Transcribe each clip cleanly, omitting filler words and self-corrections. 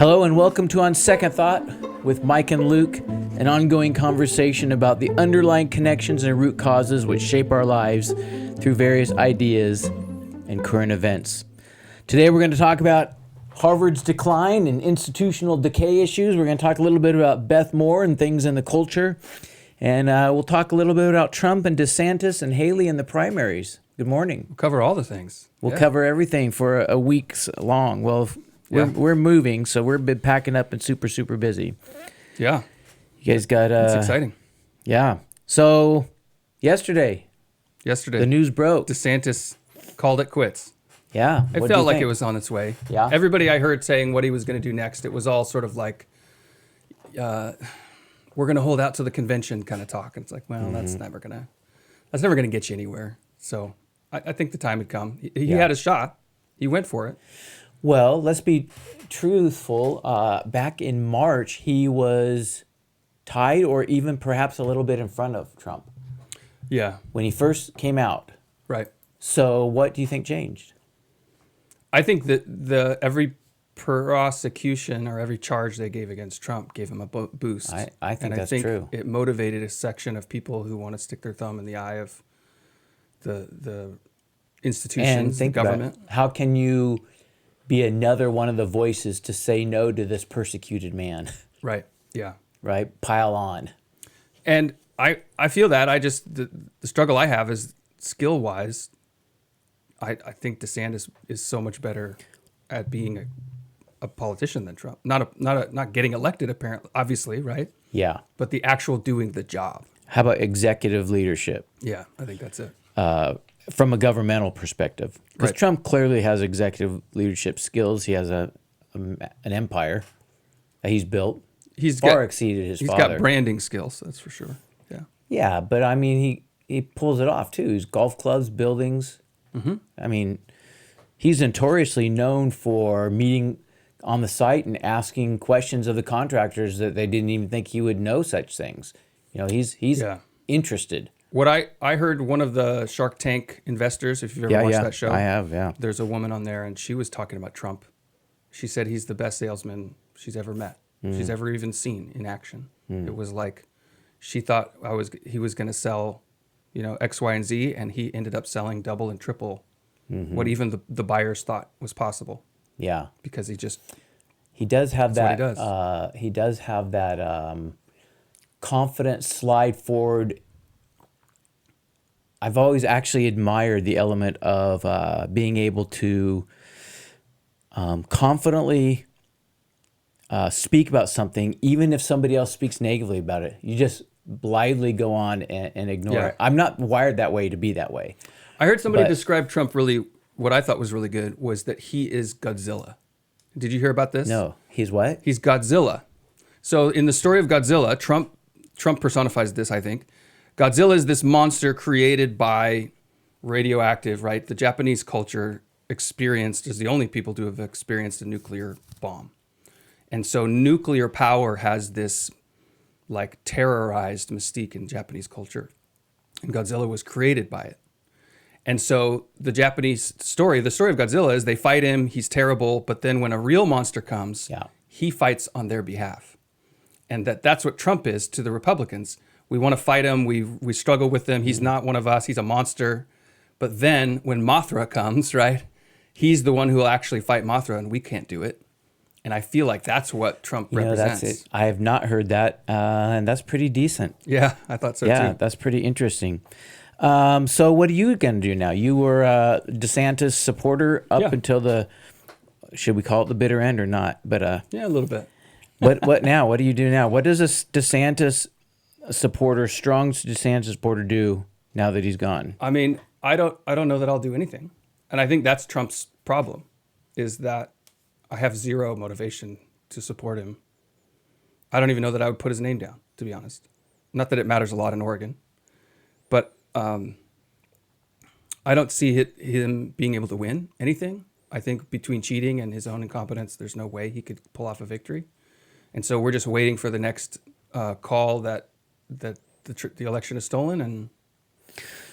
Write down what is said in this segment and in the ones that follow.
Hello and welcome to On Second Thought with Mike and Luke, an ongoing conversation about the underlying connections and root causes which shape our lives through various ideas and current events. Today we're going to talk about Harvard's decline and institutional decay issues. We're going to talk a little bit about Beth Moore and things in the culture. And we'll talk a little bit about Trump and DeSantis and Haley in the primaries. Good morning. We'll cover all the things. We'll cover everything for a week's long. Well, we're moving, so we've been packing up and super busy. Yeah. You guys got... It's exciting. Yeah. So, yesterday, the news broke. DeSantis called it quits. Yeah. It felt like it was on its way. Yeah. Everybody I heard saying what he was going to do next, it was all sort of like, we're going to hold out to the convention kind of talk. And it's like, well, that's never going to get you anywhere. So I think the time had come. He had a shot. He went for it. Well, let's be truthful. Back in March, he was tied or even perhaps a little bit in front of Trump. Yeah. When he first came out. Right. So what do you think changed? I think that every prosecution or every charge they gave against Trump gave him a boost. I think that's true. It motivated a section of people who want to stick their thumb in the eye of the institutions, the government. How can you be another one of the voices to say no to this persecuted man? Right. Yeah. Right? Pile on. And I feel that. The struggle I have is skill-wise, I think DeSantis is so much better at being a politician than Trump. Not getting elected, apparently, obviously, right? Yeah. But the actual doing the job. How about executive leadership? Yeah, I think that's it. From a governmental perspective. Because Right. Trump clearly has executive leadership skills. He has an empire that he's built. He's far exceeded his father. He's got branding skills, that's for sure. Yeah. Yeah, but I mean, he pulls it off too. He's golf clubs, buildings. Mm-hmm. I mean, he's notoriously known for meeting on the site and asking questions of the contractors that they didn't even think he would know such things. You know, he's interested. What I heard, one of the Shark Tank investors, if you've ever watched that show. I have, yeah. There's a woman on there, and she was talking about Trump. She said he's the best salesman she's ever met. She's ever even seen in action. It was like she thought he was going to sell, X, Y, and Z, and he ended up selling double and triple what even the buyers thought was possible. Yeah, because he does have that. What he does. He does have that confident slide forward. I've always actually admired the element of being able to confidently speak about something, even if somebody else speaks negatively about it. You just blithely go on and ignore it. I'm not wired that way to be that way. I heard somebody describe Trump what I thought was really good was that he is Godzilla. Did you hear about this? No. He's what? He's Godzilla. So in the story of Godzilla, Trump personifies this, I think. Godzilla is this monster created by radioactive, right? The Japanese culture is the only people to have experienced a nuclear bomb. And so nuclear power has this like terrorized mystique in Japanese culture. And Godzilla was created by it. And so the story of Godzilla is they fight him, he's terrible, but then when a real monster comes, he fights on their behalf. And that's what Trump is to the Republicans. We want to fight him. We struggle with him. He's not one of us. He's a monster. But then when Mothra comes, right, he's the one who will actually fight Mothra, and we can't do it. And I feel like that's what Trump represents. That's it. I have not heard that, and that's pretty decent. Yeah, I thought so too. Yeah, that's pretty interesting. So what are you going to do now? You were a DeSantis supporter up until should we call it the bitter end or not? But yeah, a little bit. What now? What do you do now? What does a DeSantis supporter, strong DeSantis supporter, do now that he's gone? I mean, I don't know that I'll do anything, and I think that's Trump's problem, is that I have zero motivation to support him. I don't even know that I would put his name down, to be honest. Not that it matters a lot in Oregon, but I don't see him being able to win anything. I think between cheating and his own incompetence, there's no way he could pull off a victory. And so we're just waiting for the next call that the election is stolen, and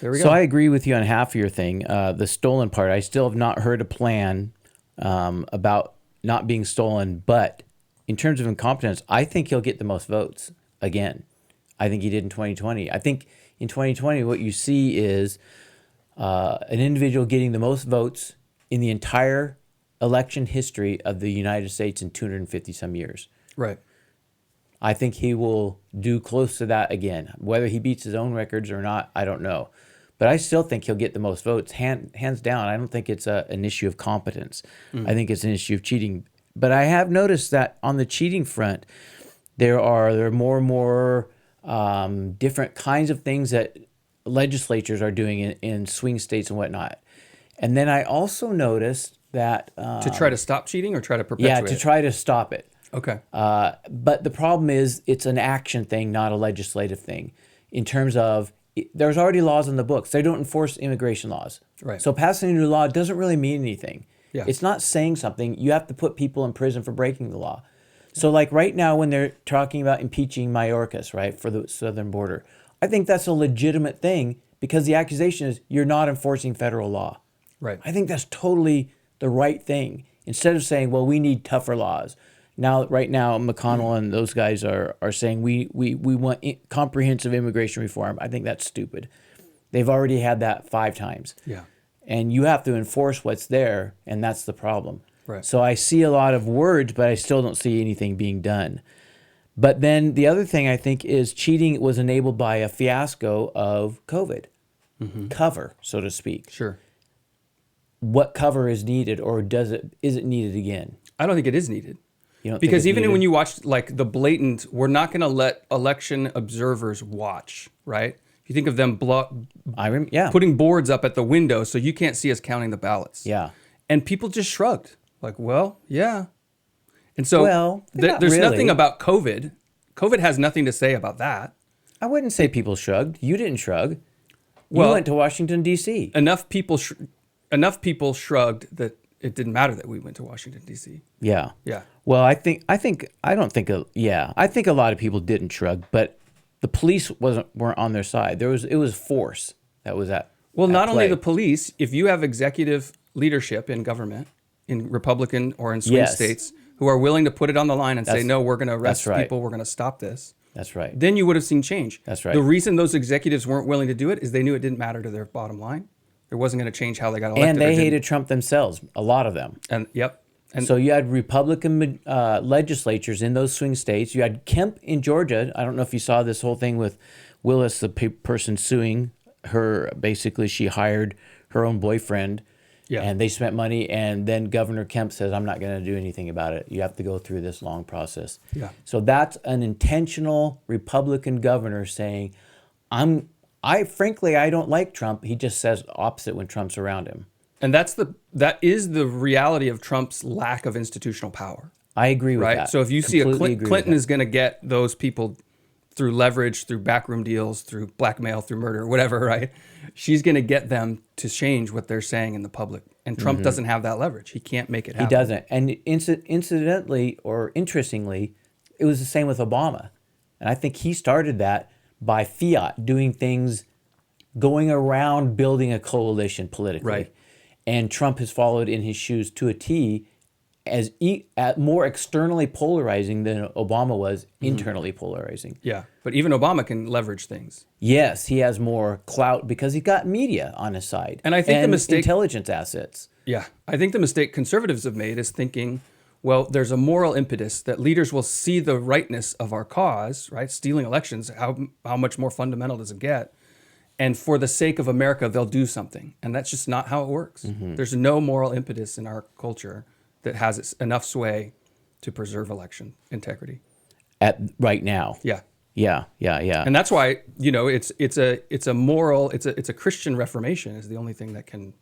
there we go. So I agree with you on half of your thing. The stolen part, I still have not heard a plan about not being stolen, but in terms of incompetence, I think he'll get the most votes again. I think he did in 2020. I think in 2020, what you see is an individual getting the most votes in the entire election history of the United States in 250 some years. Right. I think he will do close to that again. Whether he beats his own records or not, I don't know. But I still think he'll get the most votes, hands down. I don't think it's an issue of competence. I think it's an issue of cheating. But I have noticed that on the cheating front, there are more and more different kinds of things that legislatures are doing in swing states and whatnot. And then I also noticed that... to try to stop cheating or try to perpetuate Yeah, to try to stop it. Okay. But the problem is it's an action thing, not a legislative thing. In terms of, there's already laws in the books. They don't enforce immigration laws. Right. So passing a new law doesn't really mean anything. Yeah. It's not saying something. You have to put people in prison for breaking the law. So like right now when they're talking about impeaching Mayorkas, right, for the southern border, I think that's a legitimate thing because the accusation is you're not enforcing federal law. Right. I think that's totally the right thing. Instead of saying, well, we need tougher laws. Right now, McConnell and those guys are saying we want comprehensive immigration reform. I think that's stupid. They've already had that 5 times. Yeah. And you have to enforce what's there, and that's the problem. Right. So I see a lot of words, but I still don't see anything being done. But then the other thing I think is cheating was enabled by a fiasco of COVID. Cover, so to speak. Sure. What cover is needed, or is it needed again? I don't think it is needed. You don't Because think it's even needed? when you watch like the blatant, we're not going to let election observers watch, right? You think of them yeah. putting boards up at the window so you can't see us counting the ballots. Yeah. And people just shrugged, like, well, yeah. And so Well, not there's really. nothing about COVID. COVID has nothing to say about that. I wouldn't say people shrugged. You didn't shrug. Well, you went to Washington, D.C. Enough people shrugged that it didn't matter that we went to Washington, D.C. Yeah. Yeah. Well, I think I think a lot of people didn't shrug, but the police weren't on their side. It was force that was at Well, not only play. the police, if you have executive leadership in government, in Republican or in swing Yes. states, who are willing to put it on the line and say, no, we're going to arrest that's right. people, we're going to stop this, That's right. then you would have seen change. That's right. The reason those executives weren't willing to do it is they knew it didn't matter to their bottom line. It wasn't going to change how they got elected. And or they didn't. hated Trump themselves, a lot of them. And yep. And So you had Republican legislatures in those swing states. You had Kemp in Georgia. I don't know if you saw this whole thing with Willis, the person suing her. Basically, she hired her own boyfriend, Yeah. and they spent money. And then Governor Kemp says, "I'm not going to do anything about it. You have to go through this long process." Yeah. So that's an intentional Republican governor saying, frankly, I don't like Trump. He just says opposite when Trump's around him. And that is the reality of Trump's lack of institutional power. I agree with Right. that. So if you see Completely agree with Clinton that. is going to get those people through leverage, through backroom deals, through blackmail, through murder, whatever, right? She's going to get them to change what they're saying in the public. And Trump doesn't have that leverage. He can't make it happen. He doesn't. And incidentally or interestingly, it was the same with Obama. And I think he started that by fiat, doing things, going around building a coalition politically. Right. And Trump has followed in his shoes to a T, as more externally polarizing than Obama was internally polarizing. Yeah. But even Obama can leverage things. Yes, he has more clout because he got media on his side. And I think the mistake- intelligence assets. Yeah. I think the mistake conservatives have made is thinking, well, there's a moral impetus that leaders will see the rightness of our cause, right? Stealing elections, how much more fundamental does it get? And for the sake of America, they'll do something. And that's just not how it works. There's no moral impetus in our culture that has enough sway to preserve election integrity. Right now. Yeah. Yeah. And that's why, it's a Christian reformation is the only thing that can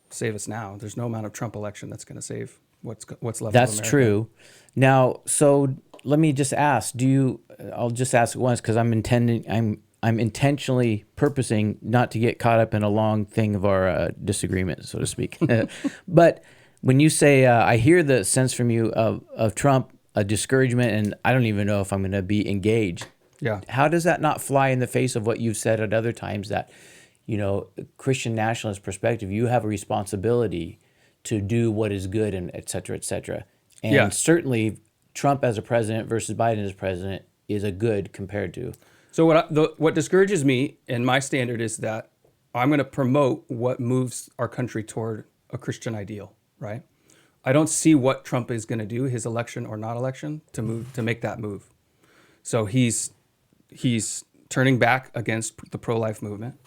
save us now. There's no amount of Trump election that's going to save what's left That's of America. true. Now, so let me just ask, I'll just ask it once because I'm intentionally purposing not to get caught up in a long thing of our disagreement, so to speak. But when you say, I hear the sense from you of Trump, a discouragement, and I don't even know if I'm going to be engaged. Yeah. How does that not fly in the face of what you've said at other times that, Christian nationalist perspective, you have a responsibility to do what is good and et cetera, et cetera. And Yeah. certainly Trump as a president versus Biden as president is a good compared to. So what discourages me and my standard is that I'm going to promote what moves our country toward a Christian ideal, right? I don't see what Trump is going to do, his election or not election, to make that move. So he's turning back against the pro-life movement.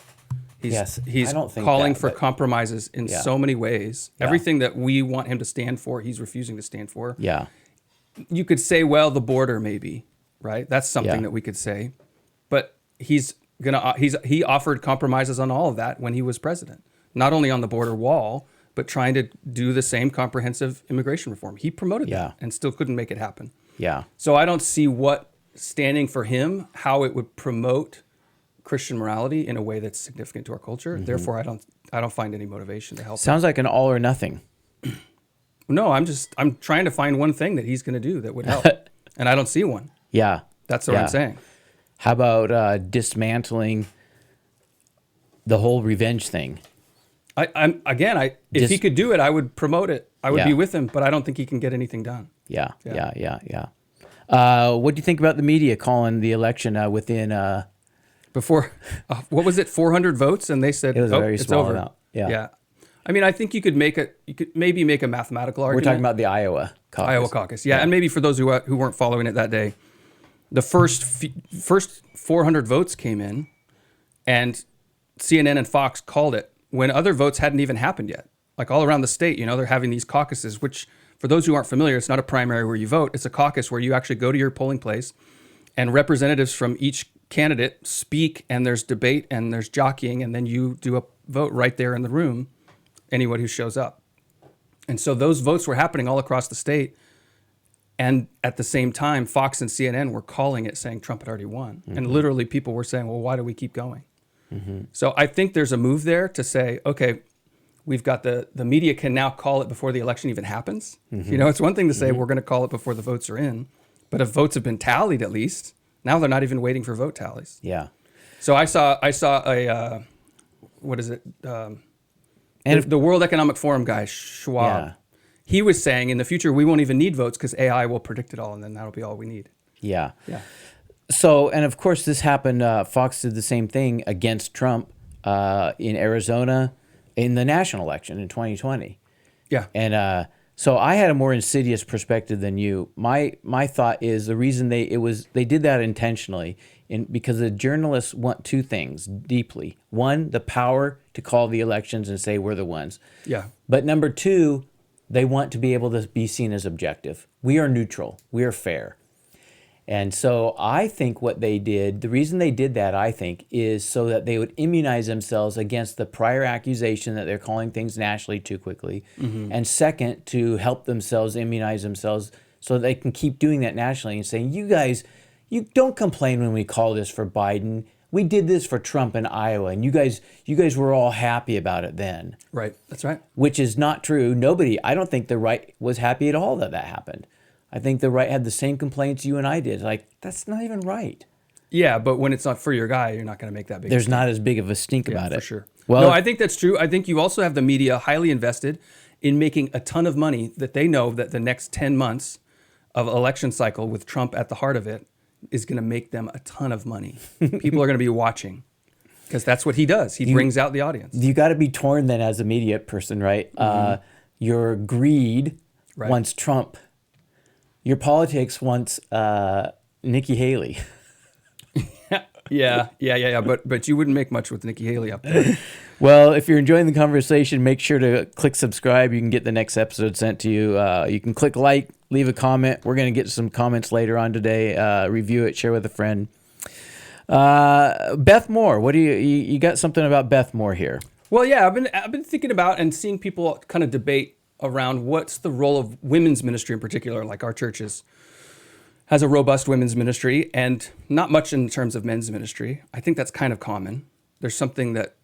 He's I don't think calling that, for but- compromises in so many ways. Yeah. Everything that we want him to stand for, he's refusing to stand for. Yeah. You could say, well, the border maybe, right? That's something Yeah. that we could say. But he offered compromises on all of that when he was president. Not only on the border wall, but trying to do the same comprehensive immigration reform. He promoted that and still couldn't make it happen. Yeah. So I don't see what standing for him, how it would promote Christian morality in a way that's significant to our culture. Mm-hmm. Therefore, I don't find any motivation to help. Sounds like an all or nothing. No, I'm trying to find one thing that he's going to do that would help, and I don't see one. Yeah. That's what I'm saying. How about dismantling the whole revenge thing? If he could do it, I would promote it. I would Yeah. be with him, but I don't think he can get anything done. Yeah. What do you think about the media calling the election within? Before, what was it? 400 votes, and they said It was a very it's small over. amount. Yeah. I mean, I think you could maybe make a mathematical We're argument. talking about the Iowa caucus. Yeah, and maybe for those who weren't following it that day, the first 400 votes came in, and CNN and Fox called it when other votes hadn't even happened yet. Like all around the state, they're having these caucuses, which for those who aren't familiar, it's not a primary where you vote. It's a caucus where you actually go to your polling place and representatives from each candidate speak, and there's debate and there's jockeying, and then you do a vote right there in the room, anyone who shows up. And so those votes were happening all across the state. And at the same time, Fox and CNN were calling it, saying Trump had already won. Mm-hmm. And literally people were saying, well, why do we keep going? Mm-hmm. So I think there's a move there to say, okay, we've got the media can now call it before the election even happens. Mm-hmm. It's one thing to say we're going to call it before the votes are in, but if votes have been tallied at least, now they're not even waiting for vote tallies. Yeah. So I saw a, what is it? The World Economic Forum guy, Schwab. Yeah. He was saying in the future, we won't even need votes because AI will predict it all, and then that'll be all we need. Yeah. Yeah. So, and of course, this happened. Fox did the same thing against Trump in Arizona in the national election in 2020. Yeah. And so I had a more insidious perspective than you. My thought is the reason they did that intentionally because the journalists want two things deeply. One, the power to call the elections and say we're the ones. Yeah. But number two, they want to be able to be seen as objective. We are neutral. We are fair. And so I think what they did, the reason they did that, I think, is so that they would immunize themselves against the prior accusation that they're calling things nationally too quickly. Mm-hmm. And second, to help themselves immunize themselves so they can keep doing that nationally and saying, you guys, you don't complain when we call this for Biden. We did this for Trump in Iowa, and you guys were all happy about it then. Right. That's right. Which is not true. I don't think the right was happy at all that happened. I think the right had the same complaints you and I did. Like, that's not even right. Yeah, but when it's not for your guy, you're not going to make that big. There's not as big of a stink about it. For sure. Well, no, I think that's true. I think you also have the media highly invested in making a ton of money that they know that the next 10 months of election cycle with Trump at the heart of it is going to make them a ton of money. People are going to be watching because that's what he does. He brings out the audience. You got to be torn then as a media person, right? Mm-hmm. Your greed wants Trump. Your politics wants Nikki Haley. Yeah. But you wouldn't make much with Nikki Haley up there. Well, if you're enjoying the conversation, make sure to click subscribe. You can get the next episode sent to you. You can click like, leave a comment. We're going to get some comments later on today. Review it, share with a friend. Beth Moore, what do you got something about Beth Moore here? Well, yeah, I've been thinking about and seeing people kind of debate around what's the role of women's ministry in particular. Like our church has a robust women's ministry and not much in terms of men's ministry. I think that's kind of common. There's something that,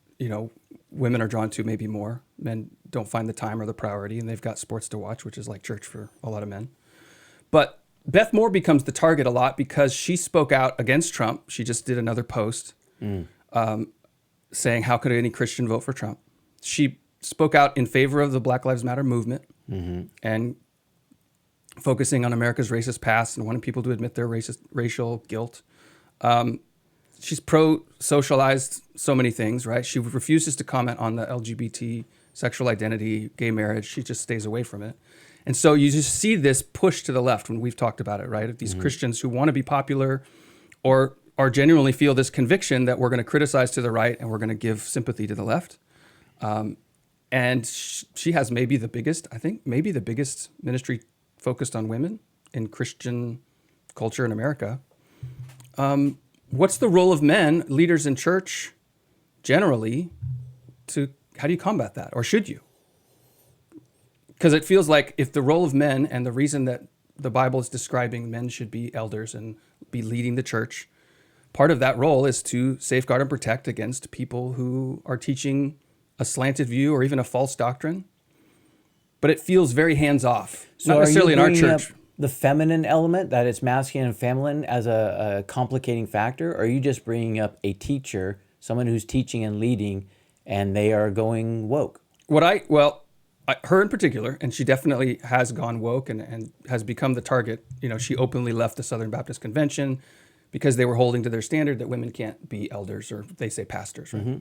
women are drawn to maybe more. Men don't find the time or the priority, and they've got sports to watch, which is like church for a lot of men. But Beth Moore becomes the target a lot because she spoke out against Trump. She just did another post saying, how could any Christian vote for Trump? She spoke out in favor of the Black Lives Matter movement and focusing on America's racist past and wanting people to admit their racial guilt. She's pro-socialized so many things, right? She refuses to comment on the LGBT sexual identity, gay marriage. She just stays away from it. And so you just see this push to the left when we've talked about it, right? Of these Christians who want to be popular or genuinely feel this conviction that we're going to criticize to the right and we're going to give sympathy to the left. And she has maybe the biggest ministry focused on women in Christian culture in America. What's the role of men, leaders in church, generally, how do you combat that? Or should you? Because it feels like if the role of men and the reason that the Bible is describing men should be elders and be leading the church, part of that role is to safeguard and protect against people who are teaching a slanted view or even a false doctrine. But it feels very hands-off. So not necessarily in our bringing church. up the feminine element, that it's masculine and feminine, as a complicating factor? Or are you just bringing up a teacher, someone who's teaching and leading, and they are going woke? Her in particular, and she definitely has gone woke and has become the target. You know, she openly left the Southern Baptist Convention because they were holding to their standard that women can't be elders, or they say pastors, right?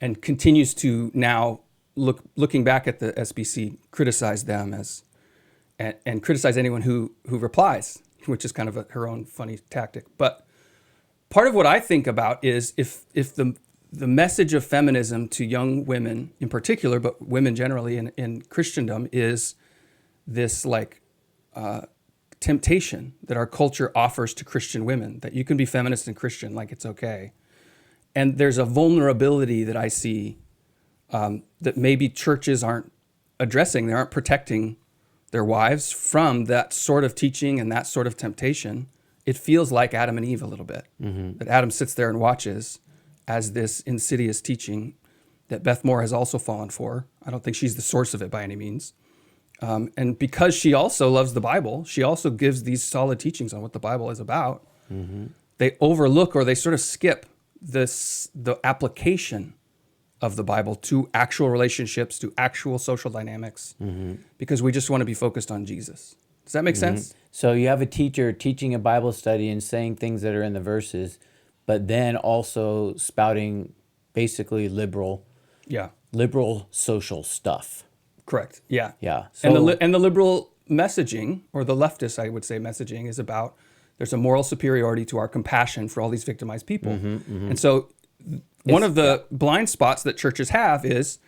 And continues to now, looking back at the SBC, criticize them and criticize anyone who replies, which is kind of her own funny tactic. But part of what I think about is if the message of feminism to young women in particular, but women generally in Christendom, is this temptation that our culture offers to Christian women, that you can be feminist and Christian, like it's okay. And there's a vulnerability that I see that maybe churches aren't addressing. They aren't protecting their wives from that sort of teaching and that sort of temptation. It feels like Adam and Eve a little bit, that Adam sits there and watches as this insidious teaching that Beth Moore has also fallen for. I don't think she's the source of it by any means. And because she also loves the Bible, she also gives these solid teachings on what the Bible is about. They overlook, or they sort of skip the application of the Bible to actual relationships, to actual social dynamics, because we just want to be focused on Jesus. Does that make sense? So you have a teacher teaching a Bible study and saying things that are in the verses, but then also spouting basically liberal social stuff. Correct. Yeah. Yeah. So, and the liberal messaging, or the leftist, I would say, messaging is about there's a moral superiority to our compassion for all these victimized people. And so one of the blind spots that churches have is,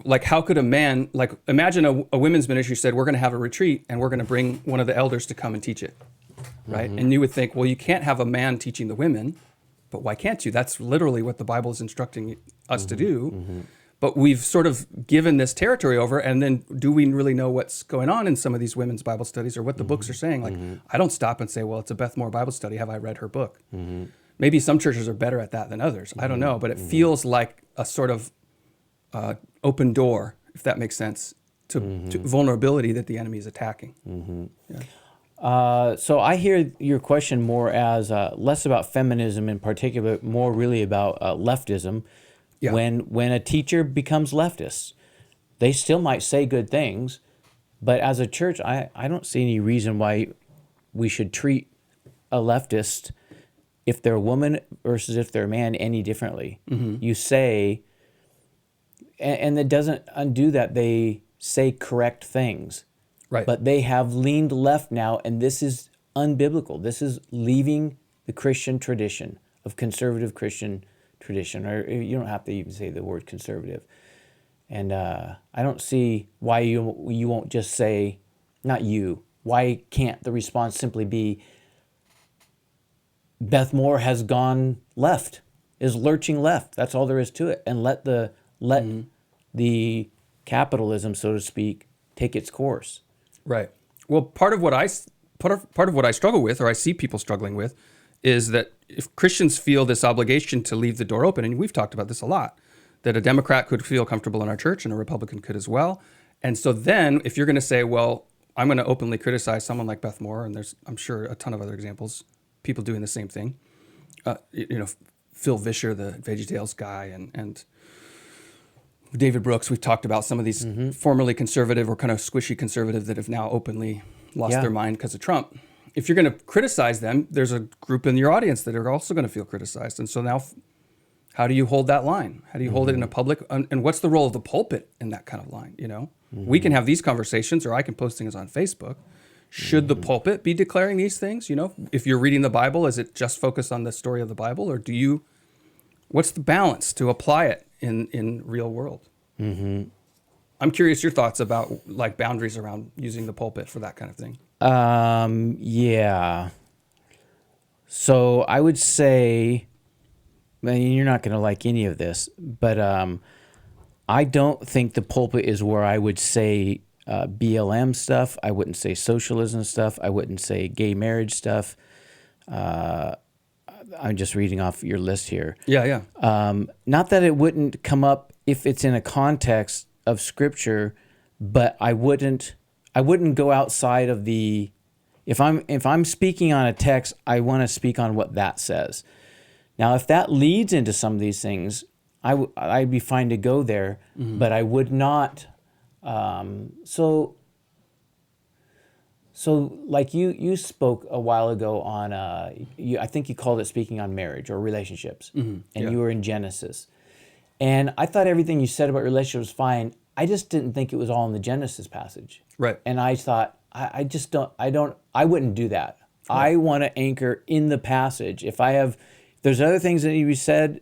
like, how could a man, like, imagine a women's ministry said, we're going to have a retreat and we're going to bring one of the elders to come and teach it, right? And you would think, well, you can't have a man teaching the women, but why can't you? That's literally what the Bible is instructing us to do. But we've sort of given this territory over, and then do we really know what's going on in some of these women's Bible studies, or what the books are saying? Like, I don't stop and say, well, it's a Beth Moore Bible study. Have I read her book? Maybe some churches are better at that than others. I don't know, but it feels like a sort of open door, if that makes sense, to vulnerability that the enemy is attacking. So I hear your question more as less about feminism in particular, but more really about leftism. Yeah. When a teacher becomes leftist, they still might say good things, but as a church, I don't see any reason why we should treat a leftist, if they're a woman versus if they're a man, any differently. You say, and it doesn't undo that they say correct things. Right. But they have leaned left now, and this is unbiblical. This is leaving the Christian tradition, of conservative Christian tradition, or you don't have to even say the word conservative. And I don't see why you won't just say, not you, why can't the response simply be, Beth Moore has gone left, is lurching left. That's all there is to it. And let the capitalism, so to speak, take its course. Right. Well, part of what I struggle with, or I see people struggling with, is that if Christians feel this obligation to leave the door open, and we've talked about this a lot, that a Democrat could feel comfortable in our church and a Republican could as well. And so then if you're going to say, well, I'm going to openly criticize someone like Beth Moore, and there's, I'm sure, a ton of other examples, people doing the same thing. Phil Vischer, the VeggieTales guy, and David Brooks, we've talked about some of these formerly conservative or kind of squishy conservative that have now openly lost their mind because of Trump. If you're going to criticize them, there's a group in your audience that are also going to feel criticized. And so now, how do you hold that line? How do you hold it in a public? And what's the role of the pulpit in that kind of line? You know, we can have these conversations, or I can post things on Facebook. Should the pulpit be declaring these things? You know, if you're reading the Bible, is it just focused on the story of the Bible, or what's the balance to apply it in real world? I'm curious your thoughts about like boundaries around using the pulpit for that kind of thing. Yeah. So I would say, I mean, you're not going to like any of this, but I don't think the pulpit is where I would say BLM stuff. I wouldn't say socialism stuff. I wouldn't say gay marriage stuff. I'm just reading off your list here. Yeah. Not that it wouldn't come up if it's in a context of Scripture, but I wouldn't go outside of the. If I'm speaking on a text, I want to speak on what that says. Now, if that leads into some of these things, I'd be fine to go there, but I would not. So like you spoke a while ago on, I think you called it speaking on marriage or relationships, and you were in Genesis. And I thought everything you said about relationships was fine. I just didn't think it was all in the Genesis passage. Right. And I thought, I wouldn't do that. Right. I want to anchor in the passage. If there's other things that you said,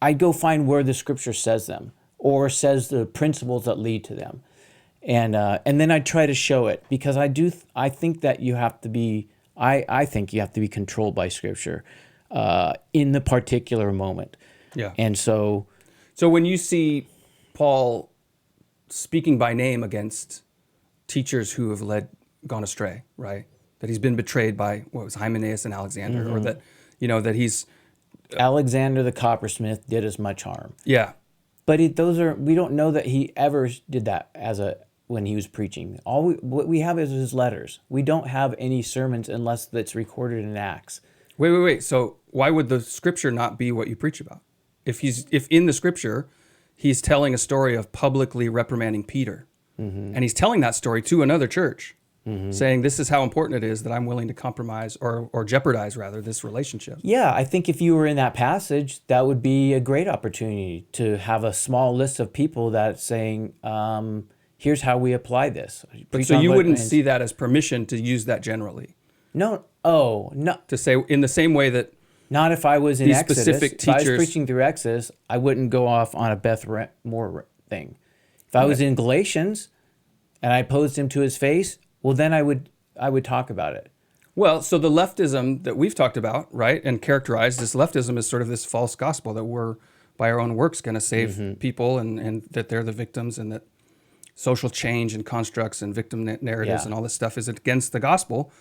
I'd go find where the Scripture says them or says the principles that lead to them. And then I try to show it, because I think that you have to be, I think you have to be controlled by Scripture in the particular moment. Yeah. And so when you see Paul speaking by name against teachers who have gone astray, right? That he's been betrayed by Hymenaeus and Alexander, or that, that he's Alexander the coppersmith did as much harm. Yeah. But we don't know that he ever did that when he was preaching. What we have is his letters. We don't have any sermons unless that's recorded in Acts. Wait. So why would the Scripture not be what you preach about? If in the Scripture, he's telling a story of publicly reprimanding Peter, and he's telling that story to another church, saying this is how important it is that I'm willing to compromise or jeopardize rather this relationship. Yeah, I think if you were in that passage, that would be a great opportunity to have a small list of people that's saying, here's how we apply this. But so you wouldn't see that as permission to use that generally? No. Oh, no. To say in the same way that not if I was in Exodus. Specific if I was teachers preaching through Exodus, I wouldn't go off on a Beth Moore thing. If I was in Galatians and I posed him to his face, well, then I would talk about it. Well, so the leftism that we've talked about, right, and characterized, this leftism is sort of this false gospel that we're, by our own works, going to save people and that they're the victims, and that social change and constructs and victim narratives and all this stuff is against the gospel.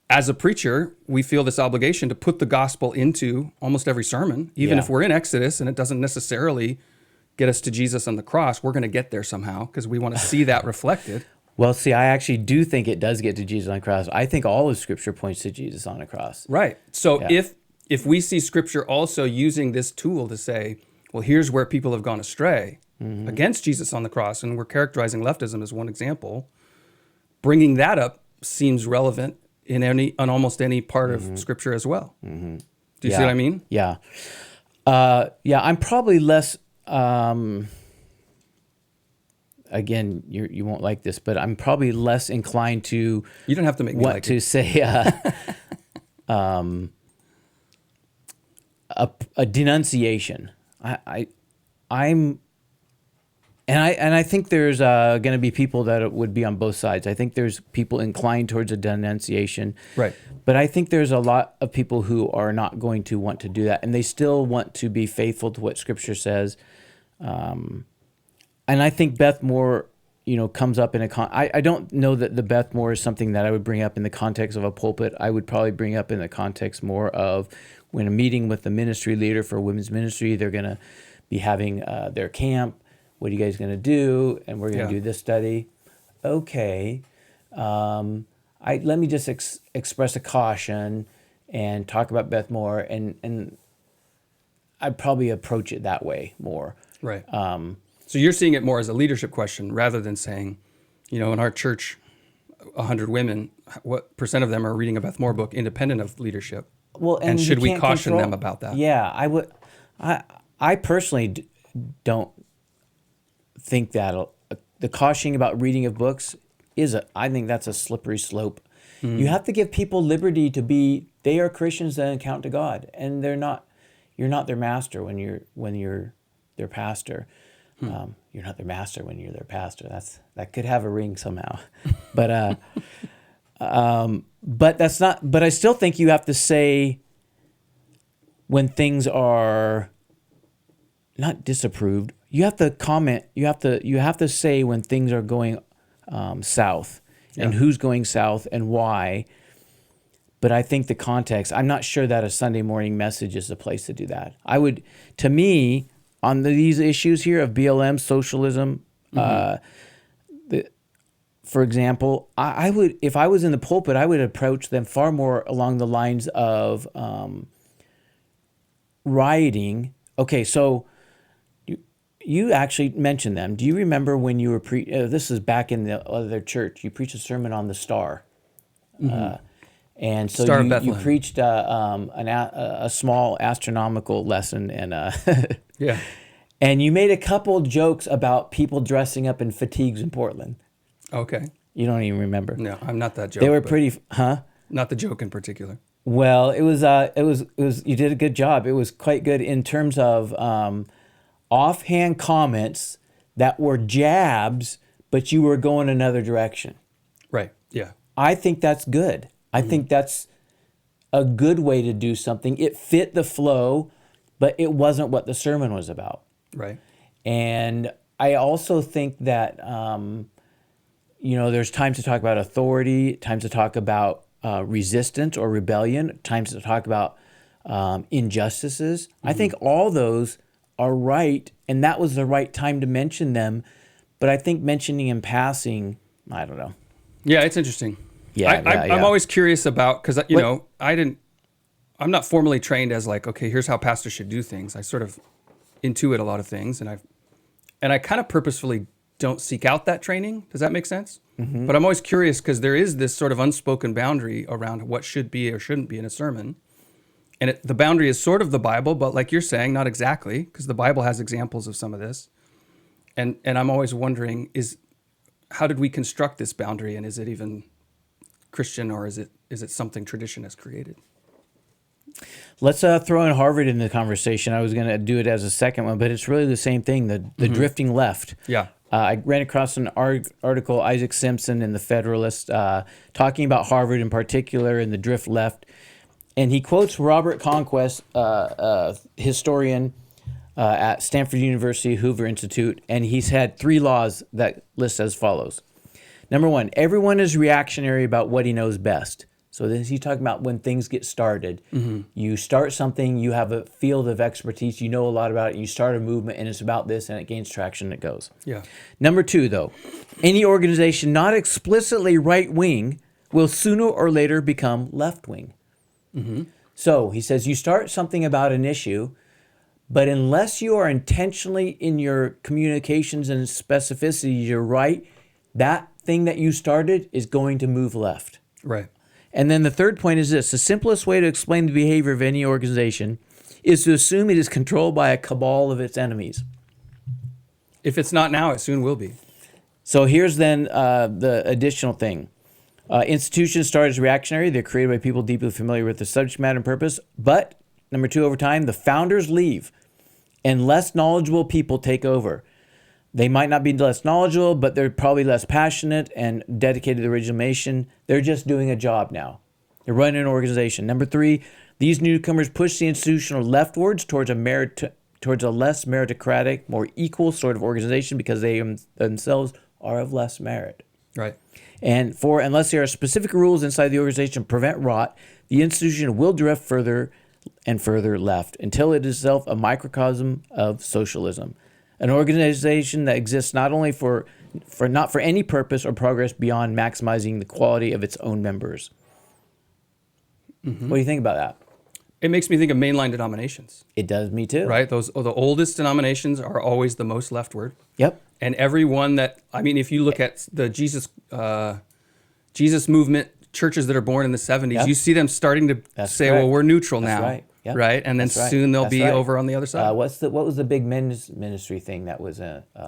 As a preacher, we feel this obligation to put the gospel into almost every sermon, even if we're in Exodus and it doesn't necessarily get us to Jesus on the cross. We're going to get there somehow because we want to see that reflected. Well, see, I actually do think it does get to Jesus on the cross. I think all of Scripture points to Jesus on the cross. Right. So if we see Scripture also using this tool to say, well, here's where people have gone astray against Jesus on the cross, and we're characterizing leftism as one example, bringing that up seems relevant in almost any part of Scripture as well. Do you see what I mean? Yeah. I'm probably less. Again, you won't like this, but I'm probably less inclined to. You don't have to make me like to it. say a denunciation. I think there's going to be people that would be on both sides. I think there's people inclined towards a denunciation. Right. But I think there's a lot of people who are not going to want to do that, and they still want to be faithful to what Scripture says. And I think Beth Moore, comes up in I don't know that the Beth Moore is something that I would bring up in the context of a pulpit. I would probably bring up in the context more of when a meeting with the ministry leader for women's ministry, they're going to be having their camp. What are you guys going to do? And we're going to do this study. Okay. Let me just express a caution and talk about Beth Moore, and I'd probably approach it that way more. Right. So you're seeing it more as a leadership question rather than saying, in our church, 100 women, what percent of them are reading a Beth Moore book independent of leadership? Well, and should we caution control them about that? Yeah, I would. I personally don't think that the cautioning about reading of books I think that's a slippery slope. Mm-hmm. You have to give people liberty to be. They are Christians that account to God, and they're not. You're not their master when you're their pastor. You're not their master when you're their pastor. That could have a ring somehow, but that's not. But I still think you have to say when things are not disapproved. You have to comment. You have to say when things are going south, and who's going south and why. But I think the context. I'm not sure that a Sunday morning message is the place to do that. To me, on these issues here of BLM, socialism, for example, I would, if I was in the pulpit, I would approach them far more along the lines of rioting. Okay, so you actually mentioned them. Do you remember when you were this is back in the other church? You preached a sermon on the star, and so you preached a small astronomical lesson, and yeah. And you made a couple jokes about people dressing up in fatigues in Portland. Okay. You don't even remember. No, I'm not that joke. They were pretty, Not the joke in particular. Well, it was. You did a good job. It was quite good in terms of offhand comments that were jabs, but you were going another direction. Right. Yeah. I think that's good. I think that's a good way to do something. It fit the flow, but it wasn't what the sermon was about. Right. And I also think that, there's times to talk about authority, times to talk about resistance or rebellion, times to talk about injustices. I think all those are right, and that was the right time to mention them. But I think mentioning in passing, I don't know. Yeah, it's interesting. I'm always curious about, because, I'm not formally trained as like, okay, here's how pastors should do things. I sort of intuit a lot of things, and I kind of purposefully don't seek out that training. Does that make sense? Mm-hmm. But I'm always curious because there is this sort of unspoken boundary around what should be or shouldn't be in a sermon. And the boundary is sort of the Bible, but like you're saying, not exactly, because the Bible has examples of some of this. And I'm always wondering, how did we construct this boundary, and is it even Christian, or is it something tradition has created? Let's throw in Harvard in the conversation. I was going to do it as a second one, but it's really the same thing, the drifting left. Yeah. I ran across an article, Isaac Simpson in the Federalist, talking about Harvard in particular and the drift left. And he quotes Robert Conquest, historian at Stanford University Hoover Institute, and he's had 3 laws that list as follows. Number 1, everyone is reactionary about what he knows best. So this he's talking about when things get started. Mm-hmm. You start something, you have a field of expertise, you know a lot about it, you start a movement, and it's about this, and it gains traction, and it goes. Yeah. Number 2, though, any organization not explicitly right-wing will sooner or later become left-wing. Mm-hmm. So he says you start something about an issue, but unless you are intentionally in your communications and specificity, you're right, that thing that you started is going to move left. Right. And then the third point is this: the simplest way to explain the behavior of any organization is to assume it is controlled by a cabal of its enemies. If it's not now, it soon will be. So here's then the additional thing. Institutions start as reactionary. They're created by people deeply familiar with the subject matter and purpose. But, number 2, over time, the founders leave and less knowledgeable people take over. They might not be less knowledgeable, but they're probably less passionate and dedicated to the original mission. They're just doing a job now. They're running an organization. Number 3, these newcomers push the institution leftwards towards a less meritocratic, more equal sort of organization because they themselves are of less merit. Right. And 4, unless there are specific rules inside the organization to prevent rot, the institution will drift further and further left until it is itself a microcosm of socialism. An organization that exists not only for any purpose or progress beyond maximizing the quality of its own members. Mm-hmm. What do you think about that? It makes me think of mainline denominations, It does me too. right? Those the oldest denominations are always the most leftward. Yep. And every one that, I mean, if you look at the Jesus movement churches that are born in the 70s, Yep. you see them starting to say, correct. well, we're neutral That's now. right. Yep. Right? And then That's right. soon they'll That's be right. over on the other side. What was the big men's ministry thing that was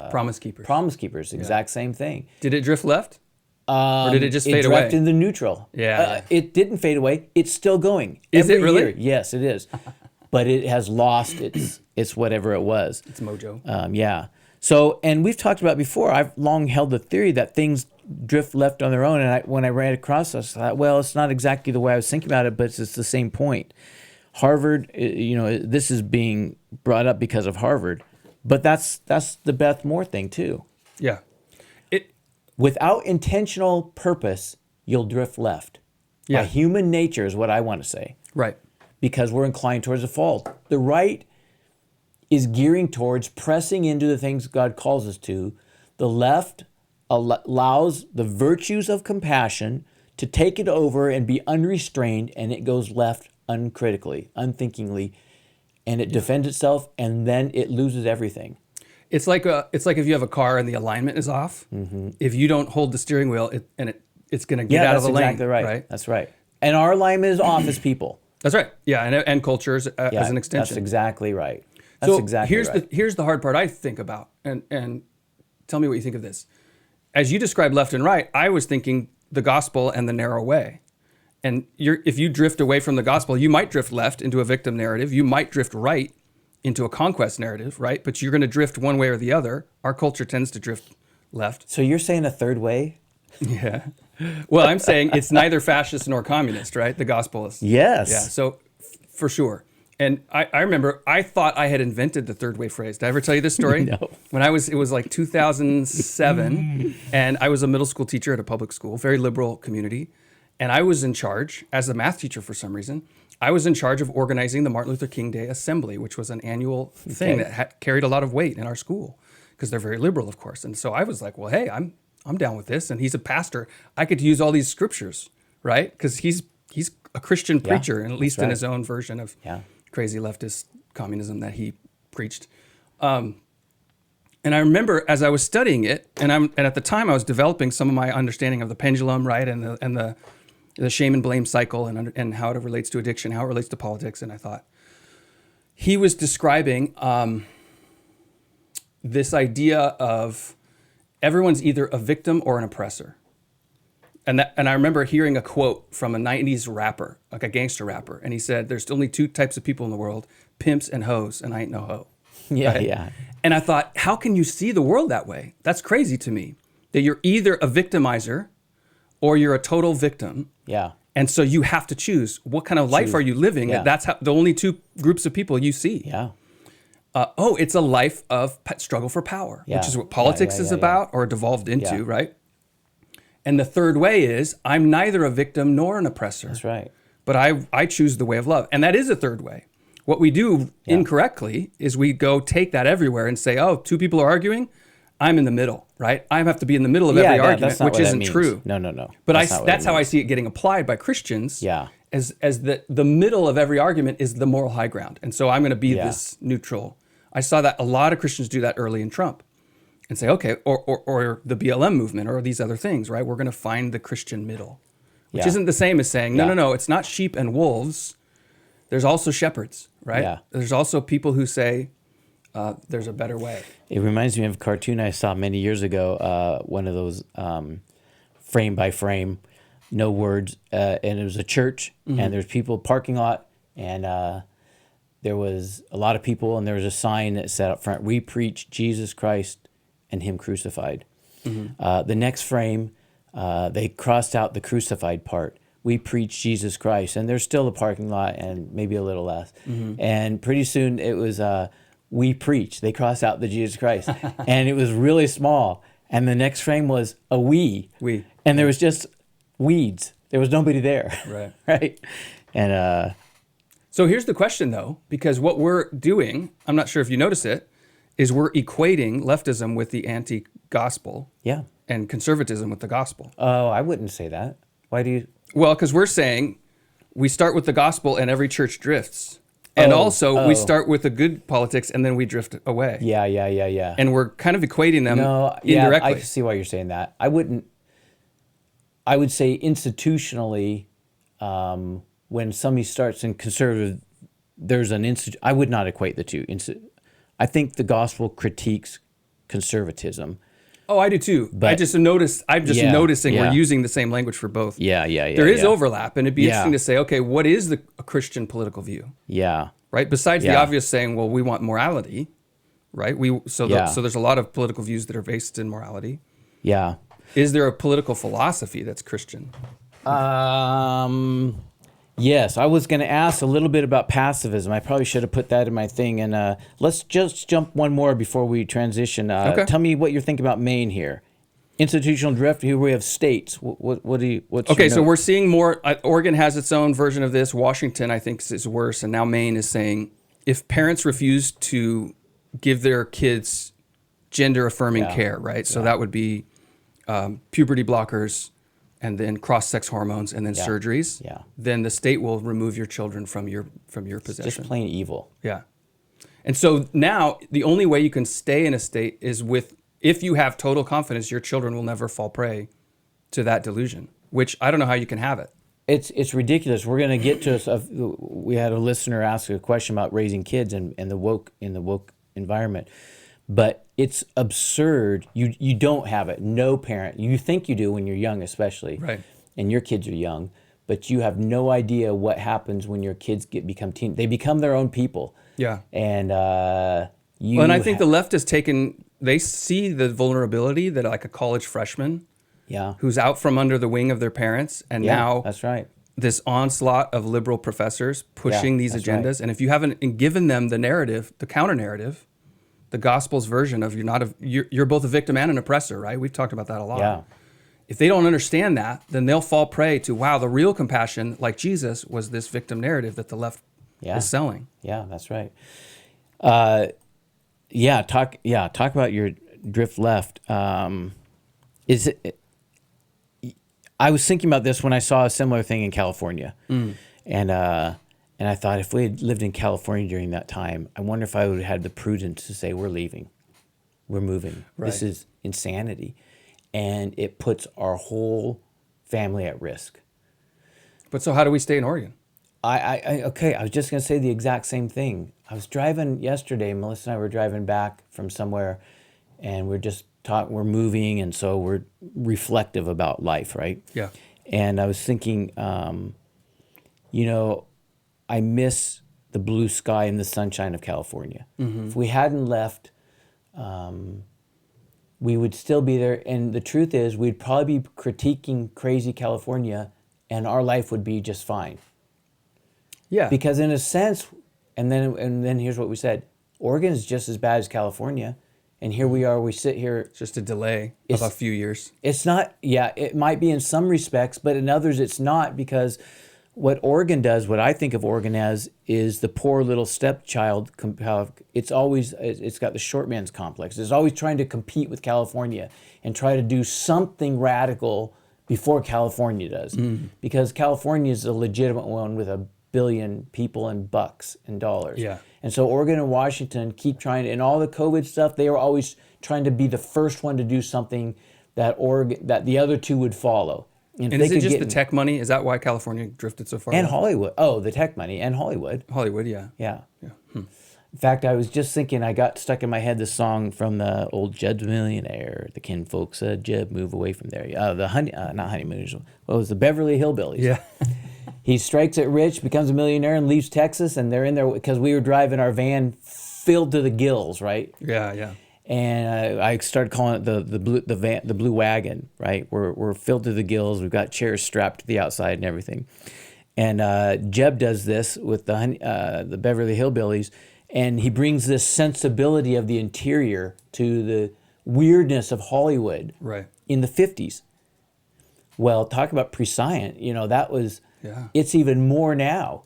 Promise Keepers. Promise Keepers? Exact same thing. Did it drift left? Or did it just fade It away? drifted into neutral. Yeah. It didn't fade away. It's still going. Is it Every really? year. Yes, it is. But it has lost its whatever it was. It's mojo. Yeah. So, and we've talked about before, I've long held the theory that things drift left on their own. And when I ran across this, I thought, well, it's not exactly the way I was thinking about it, but it's the same point. Harvard, this is being brought up because of Harvard, but that's the Beth Moore thing too. Yeah. Without intentional purpose, you'll drift left. Yeah. By human nature is what I want to say, Right. because we're inclined towards the fault. The right is gearing towards pressing into the things God calls us to. The left allows the virtues of compassion to take it over and be unrestrained, and it goes left uncritically, unthinkingly, and it defends itself, and then it loses everything. It's like if you have a car and the alignment is off. Mm-hmm. If you don't hold the steering wheel, it's going to get out of the lane. That's exactly right. That's right. And our alignment is off as people. That's right. Yeah, and cultures as an extension. That's exactly right. That's exactly right. Here's the hard part I think about, and tell me what you think of this. As you described left and right, I was thinking the gospel and the narrow way. And if you drift away from the gospel, you might drift left into a victim narrative. You might drift right into a conquest narrative, right? But you're going to drift one way or the other. Our culture tends to drift left. So you're saying a third way? Yeah. Well, I'm saying it's neither fascist nor communist, right? The gospel is. Yes. Yeah, so for sure. And I remember I thought I had invented the third way phrase. Did I ever tell you this story? No. It was like 2007, and I was a middle school teacher at a public school, very liberal community. And I was in charge, as a math teacher for some reason, I was in charge of organizing the Martin Luther King Day Assembly, which was an annual thing that carried a lot of weight in our school because they're very liberal, of course. And so I was like, well, hey, I'm down with this. And he's a pastor. I could use all these scriptures, right? Because he's a Christian preacher, and at least in his own version of crazy leftist communism that he preached. And I remember as I was studying it, and at the time I was developing some of my understanding of the pendulum, right, and the shame and blame cycle, and how it relates to addiction, how it relates to politics. And I thought he was describing this idea of everyone's either a victim or an oppressor. And I remember hearing a quote from a 90s rapper, like a gangster rapper, and he said, there's only two types of people in the world, pimps and hoes, and I ain't no hoe. Yeah, right? yeah. And I thought, how can you see the world that way? That's crazy to me, that you're either a victimizer or you're a total victim. Yeah. And so you have to choose what kind of life are you living. Yeah. That's the only two groups of people you see. Yeah. It's a life of struggle for power, Yeah. which is what politics is about or devolved into, right? And the third way is I'm neither a victim nor an oppressor. That's right. But I choose the way of love. And that is a third way. What we do incorrectly is we go take that everywhere and say, oh, two people are arguing, I'm in the middle, right? I have to be in the middle of every argument, which isn't true. No. But that's how I see it getting applied by Christians. Yeah. As the middle of every argument is the moral high ground. And so I'm going to be this neutral. I saw that a lot of Christians do that early in Trump and say, okay, or the BLM movement or these other things, right? We're going to find the Christian middle, which isn't the same as saying, no, it's not sheep and wolves. There's also shepherds, right? Yeah. There's also people who say there's a better way. It reminds me of a cartoon I saw many years ago, one of those frame by frame, no words, and it was a church, and there's people parking lot, and there was a lot of people, and there was a sign that said up front, "We preach Jesus Christ and Him crucified." The next frame, they crossed out the crucified part. We preach Jesus Christ, and there's still a parking lot and maybe a little less. And pretty soon it was we preach. They crossed out the Jesus Christ, and it was really small. And the next frame was a we. And there was just weeds. There was nobody there. Right. Right. And so here's the question, though, because what we're doing, I'm not sure if you notice it, is we're equating leftism with the anti-gospel and conservatism with the gospel. Oh, I wouldn't say that. Why do you? Well, because we're saying we start with the gospel and every church drifts. And also we start with the good politics and then we drift away. Yeah. And we're kind of equating them indirectly. Yeah, I see why you're saying that. I would say institutionally, when somebody starts in conservative, there's an I would not equate the two. I think the gospel critiques conservatism. Oh, I do too. I'm just noticing we're using the same language for both. Yeah. There is overlap, and it'd be interesting to say, okay, what is a Christian political view? Yeah. Right? Besides the obvious saying, well, we want morality, right? So there's a lot of political views that are based in morality. Yeah. Is there a political philosophy that's Christian? Yes, I was going to ask a little bit about pacifism. I probably should have put that in my thing. And let's just jump one more before we transition. Okay. Tell me what you're thinking about Maine here. Institutional drift. Here we have states. What do you? What's okay, your so note? we're seeing more. Oregon has its own version of this. Washington, I think, is worse, and now Maine is saying if parents refuse to give their kids gender-affirming care, right? So that would be puberty blockers, and then cross-sex hormones, and then surgeries. Yeah. Then the state will remove your children from your possession. Just plain evil. Yeah. And so now the only way you can stay in a state is if you have total confidence your children will never fall prey to that delusion, which I don't know how you can have it. It's ridiculous. We're going to get to we had a listener ask a question about raising kids and the woke environment. But it's absurd. You don't have it. No parent. You think you do when you're young, especially. Right. And your kids are young, but you have no idea what happens when your kids become teen. They become their own people. Yeah. And and I think the left has taken. They see the vulnerability that like a college freshman, who's out from under the wing of their parents, and now that's right. This onslaught of liberal professors pushing these agendas, right. And if you haven't given them the narrative, the counter narrative, the gospel's version of you're both a victim and an oppressor, right? We've talked about that a lot. Yeah. If they don't understand that, then they'll fall prey to the real compassion, like Jesus, was this victim narrative that the left is selling. Yeah, that's right. Talk about your drift left. I was thinking about this when I saw a similar thing in California, and I thought if we had lived in California during that time, I wonder if I would have had the prudence to say we're leaving, we're moving. Right. This is insanity, and it puts our whole family at risk. But so how do we stay in Oregon? I was just going to say the exact same thing. I was driving yesterday, Melissa and I were driving back from somewhere, and we're moving, and so we're reflective about life, right? Yeah. And I was thinking, I miss the blue sky and the sunshine of California. Mm-hmm. If we hadn't left, we would still be there. And the truth is, we'd probably be critiquing crazy California, and our life would be just fine. Yeah. Because in a sense, and then here's what we said: Oregon is just as bad as California, and here we are. We sit here. It's just a delay of a few years. It's not. Yeah, it might be in some respects, but in others, it's not, because what Oregon does, what I think of Oregon as, is the poor little stepchild. It's got the short man's complex. It's always trying to compete with California and try to do something radical before California does, because California is a legitimate one with a billion people and bucks and dollars. Yeah. And so Oregon and Washington keep trying, and all the COVID stuff, they were always trying to be the first one to do something that the other two would follow. And is it just the tech money? Is that why California drifted so far? And Hollywood. Oh, the tech money and Hollywood. Hollywood, yeah. Yeah. In fact, I was just thinking, I got stuck in my head this song from the old Jed's Millionaire. The kinfolk said, Jed, move away from there. Not Honeymooners. What was the Beverly Hillbillies? Yeah. He strikes it rich, becomes a millionaire, and leaves Texas. And they're in there because we were driving our van filled to the gills, right? Yeah, yeah. And I started calling it the blue wagon, right? We're filled to the gills. We've got chairs strapped to the outside and everything. And Jeb does this with the Beverly Hillbillies, and he brings this sensibility of the interior to the weirdness of Hollywood, right, in the 50s. Well, talk about prescient, that was, it's even more now.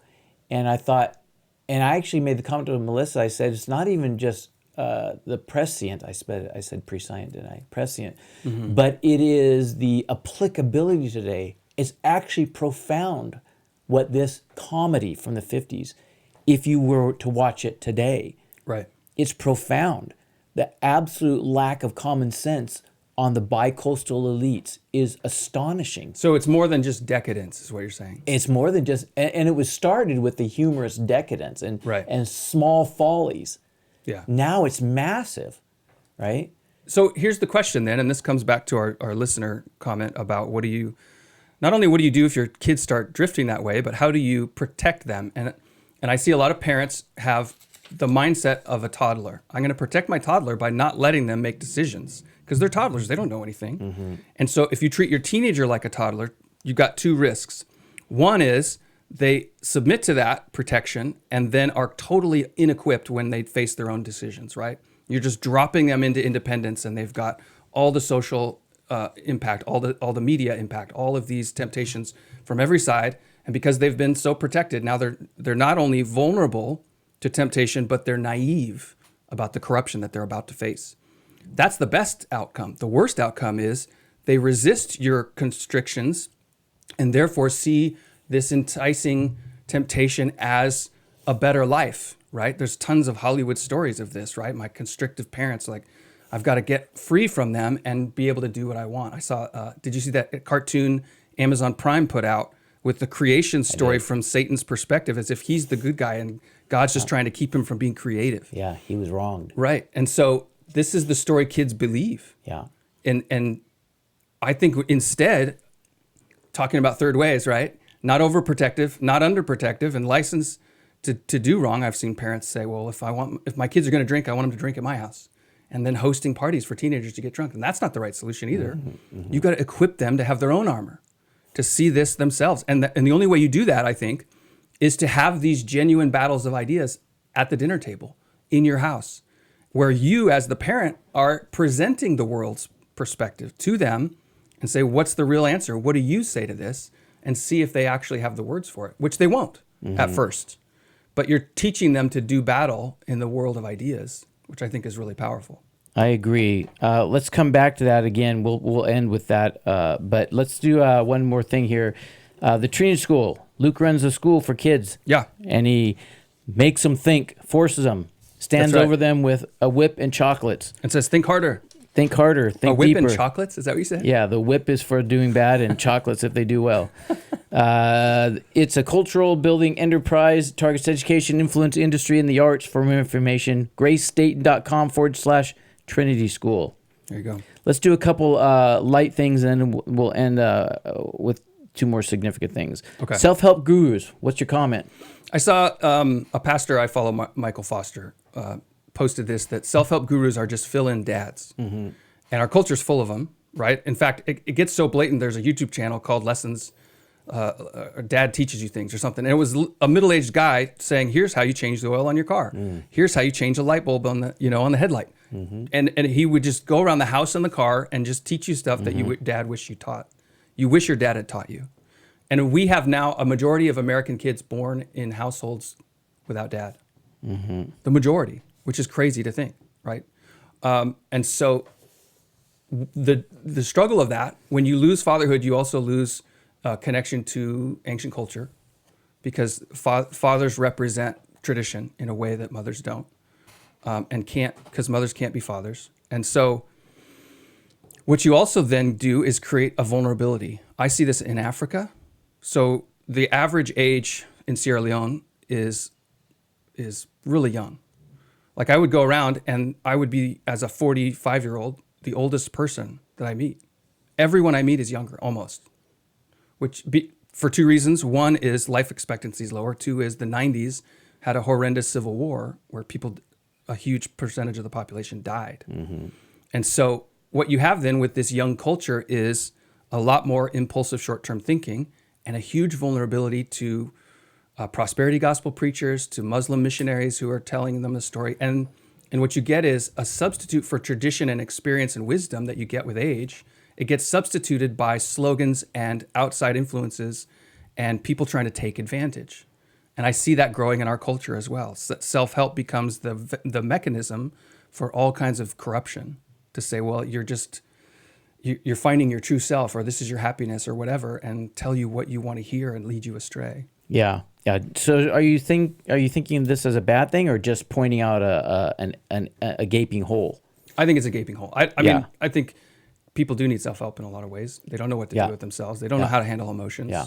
And I thought, and I actually made the comment to Melissa, I said, it's not even just the prescient, I said prescient, didn't I? Prescient. Mm-hmm. But it is the applicability today. It's actually profound what this comedy from the 50s, if you were to watch it today, Right. it's profound. The absolute lack of common sense on the bi-coastal elites is astonishing. So it's more than just decadence, is what you're saying. It's more than just, and it was started with the humorous decadence and Right. and small follies. Yeah. Now it's massive, right? So here's the question then, and this comes back to our listener comment about not only what do you do if your kids start drifting that way, but how do you protect them? And I see a lot of parents have the mindset of a toddler. I'm going to protect my toddler by not letting them make decisions because they're toddlers. They don't know anything. Mm-hmm. And so if you treat your teenager like a toddler, you've got two risks. One is they submit to that protection and then are totally inequipped when they face their own decisions, right? You're just dropping them into independence and they've got all the social impact, all the media impact, all of these temptations from every side. And because they've been so protected, now they're not only vulnerable to temptation, but they're naive about the corruption that they're about to face. That's the best outcome. The worst outcome is they resist your constrictions and therefore see this enticing temptation as a better life, right? There's tons of Hollywood stories of this, right? My constrictive parents, like, I've got to get free from them and be able to do what I want. I saw, did you see that cartoon Amazon Prime put out with the creation story from Satan's perspective, as if he's the good guy and God's just trying to keep him from being creative? Yeah, he was wronged. Right. And so this is the story kids believe. Yeah. And I think instead, talking about third ways, right? Not overprotective, not underprotective, and licensed to do wrong. I've seen parents say, well, if my kids are going to drink, I want them to drink at my house. And then hosting parties for teenagers to get drunk. And that's not the right solution either. Mm-hmm, mm-hmm. You've got to equip them to have their own armor, to see this themselves. And the only way you do that, I think, is to have these genuine battles of ideas at the dinner table in your house, where you as the parent are presenting the world's perspective to them and say, what's the real answer? What do you say to this? And see if they actually have the words for it, which they won't at first. But you're teaching them to do battle in the world of ideas, which I think is really powerful. I agree. Let's come back to that again. We'll end with that. But let's do one more thing here. The Trinity School. Luke runs a school for kids. Yeah. And he makes them think, forces them, stands over them with a whip and chocolates. And says, think harder. Think harder, think a whip deeper. and chocolates? Is that what you said? Yeah, the whip is for doing bad and chocolates if they do well. It's a cultural building enterprise, targets education, influence industry, and the arts. For more information, gracestaten.com/Trinity School. There you go. Let's do a couple light things and then we'll end with two more significant things. Okay. Self-help gurus. What's your comment? I saw a pastor I follow, Michael Foster, posted this, that self-help gurus are just fill-in dads. Mm-hmm. And our culture's full of them, right? In fact, it gets so blatant, there's a YouTube channel called Lessons, Dad Teaches You Things or something. And it was a middle-aged guy saying, here's how you change the oil on your car. Here's how you change a light bulb on the headlight. Mm-hmm. And he would just go around the house and the car and just teach you stuff that dad wish you taught. You wish your dad had taught you. And we have now a majority of American kids born in households without dad. Mm-hmm. The majority, which is crazy to think, right? And so the struggle of that, when you lose fatherhood, you also lose connection to ancient culture, because fathers represent tradition in a way that mothers don't, and can't, because mothers can't be fathers. And so what you also then do is create a vulnerability. I see this in Africa. So the average age in Sierra Leone is really young. Like, I would go around and I would be, as a 45-year-old, the oldest person that I meet. Everyone I meet is younger, almost. For two reasons. One is life expectancy is lower. Two is the 90s had a horrendous civil war where a huge percentage of the population died. Mm-hmm. And so what you have then with this young culture is a lot more impulsive short-term thinking and a huge vulnerability to prosperity gospel preachers, to Muslim missionaries who are telling them the story. And what you get is a substitute for tradition and experience and wisdom that you get with age. It gets substituted by slogans and outside influences and people trying to take advantage. And I see that growing in our culture as well. Self-help becomes the mechanism for all kinds of corruption, to say, well, you're finding your true self, or this is your happiness or whatever, and tell you what you want to hear and lead you astray. Yeah. Yeah. So are you thinking this as a bad thing, or just pointing out a gaping hole? I think it's a gaping hole. I Yeah. mean, I think people do need self-help in a lot of ways. They don't know what to Yeah. do with themselves. They don't know how to handle emotions. Yeah.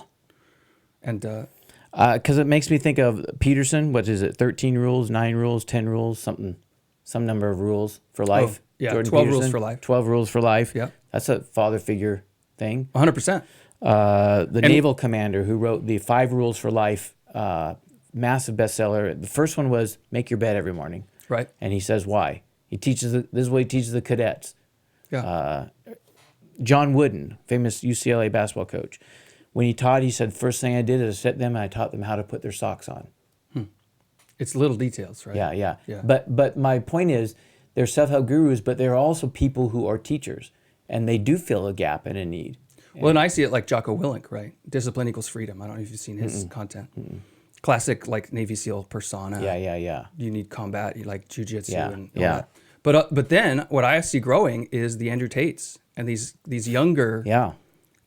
And Because it makes me think of Peterson. What is it? 13 rules, 9 rules, 10 rules, some number of rules for life. yeah, Jordan 12 rules Peterson, for life. 12 rules for life. Yeah. That's a father figure thing. 100%. The naval commander who wrote the 5 Rules for Life, massive bestseller. The first one was make your bed every morning. Right. And he says why. This is what he teaches the cadets. Yeah. John Wooden, famous UCLA basketball coach, when he taught, he said, first thing I did is I set them and I taught them how to put their socks on. It's little details, right? Yeah. Yeah. But my point is, they're self-help gurus, but they're also people who are teachers, and they do fill a gap and a need. Well, and I see it like Jocko Willink, right? Discipline equals freedom. I don't know if you've seen his content. Classic, like Navy SEAL persona. Yeah. You need combat, you like jujitsu Yeah, and all yeah. that. But then what I see growing is the Andrew Tates and these younger,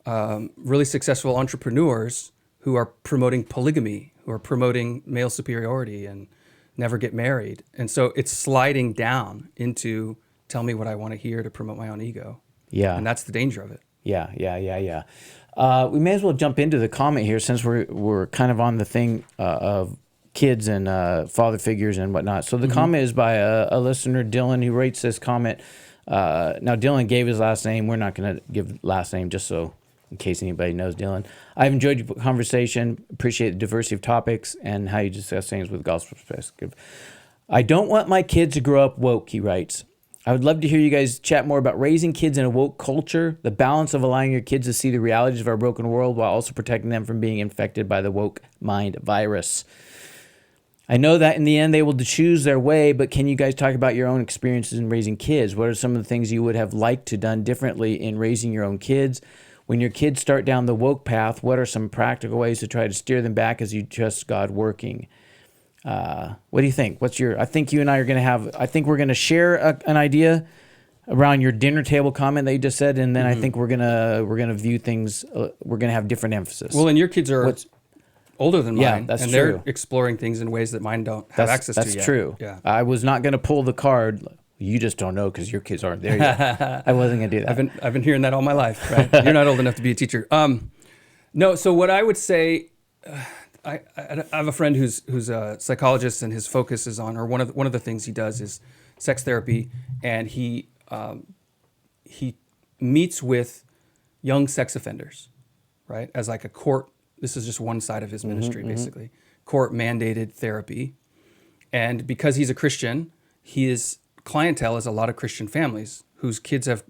really successful entrepreneurs who are promoting polygamy, who are promoting male superiority and never get married. And so it's sliding down into tell me what I want to hear to promote my own ego. Yeah. And that's the danger of it. Yeah. We may as well jump into the comment here, since we're kind of on the thing of kids and father figures and whatnot. So the comment is by a listener, Dylan, who rates this comment. Now, Dylan gave his last name. We're not going to give last name, just so in case anybody knows Dylan. I've enjoyed your conversation. Appreciate the diversity of topics and how you discuss things with gospel perspective. I don't want my kids to grow up woke, he writes. I would love to hear you guys chat more about raising kids in a woke culture, the balance of allowing your kids to see the realities of our broken world while also protecting them from being infected by the woke mind virus. I know that in the end they will choose their way, but can you guys talk about your own experiences in raising kids? What are some of the things you would have liked to done differently in raising your own kids? When your kids start down the woke path, what are some practical ways to try to steer them back as you trust God working? What do you think? I think you and I are going to I think we're going to share an idea around your dinner table comment that you just said, and then I think we're going to view things, we're going to have different emphasis. Well, and your kids are older than mine. Yeah, that's and true. They're exploring things in ways that mine don't have access to yet. That's true. Yeah. I was not going to pull the card. You just don't know because your kids aren't there yet. I wasn't going to do that. I've been hearing that all my life, right? You're not old enough to be a teacher. No, so what I would say, I have a friend who's a psychologist, and his focus is on, or one of the things he does is sex therapy, and he meets with young sex offenders, right? As like a court. This is just one side of his ministry, basically. Court mandated therapy, and because he's a Christian, his clientele is a lot of Christian families whose kids have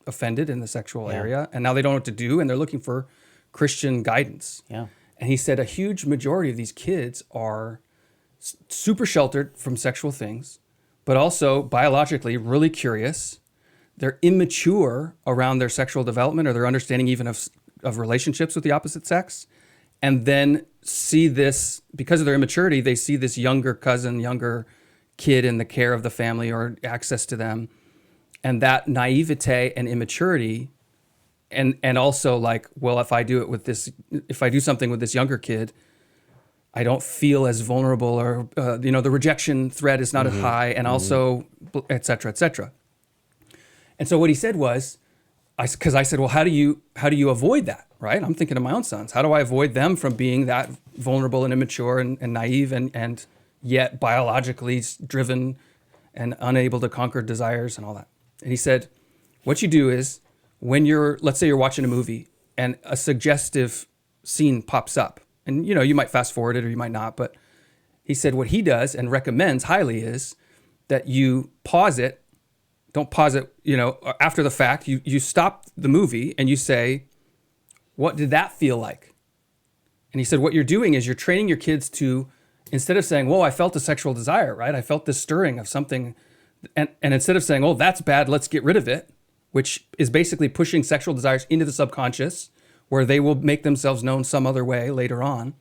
offended in the sexual area, and now they don't know what to do, and they're looking for Christian guidance. Yeah. And he said a huge majority of these kids are super sheltered from sexual things, but also biologically really curious. They're immature around their sexual development or their understanding even of relationships with the opposite sex. And then see this, because of their immaturity, they see this younger cousin, younger kid in the care of the family or access to them. And that naivete and immaturity, and also like, well, if I do something with this younger kid, I don't feel as vulnerable, or the rejection threat is not as high, and also et cetera, et cetera. And so what he said was, because I said, well, how do you avoid that, right? I'm thinking of my own sons. How do I avoid them from being that vulnerable and immature and naive and yet biologically driven and unable to conquer desires and all that? And he said, what you do is, when let's say you're watching a movie and a suggestive scene pops up, and you might fast forward it or you might not, but he said what he does and recommends highly is that you pause it. Don't pause it, after the fact. You stop the movie and you say, what did that feel like? And he said, what you're doing is you're training your kids to, instead of saying, whoa, I felt a sexual desire, right? I felt this stirring of something. And instead of saying, oh, that's bad, let's get rid of it, which is basically pushing sexual desires into the subconscious, where they will make themselves known some other way later on.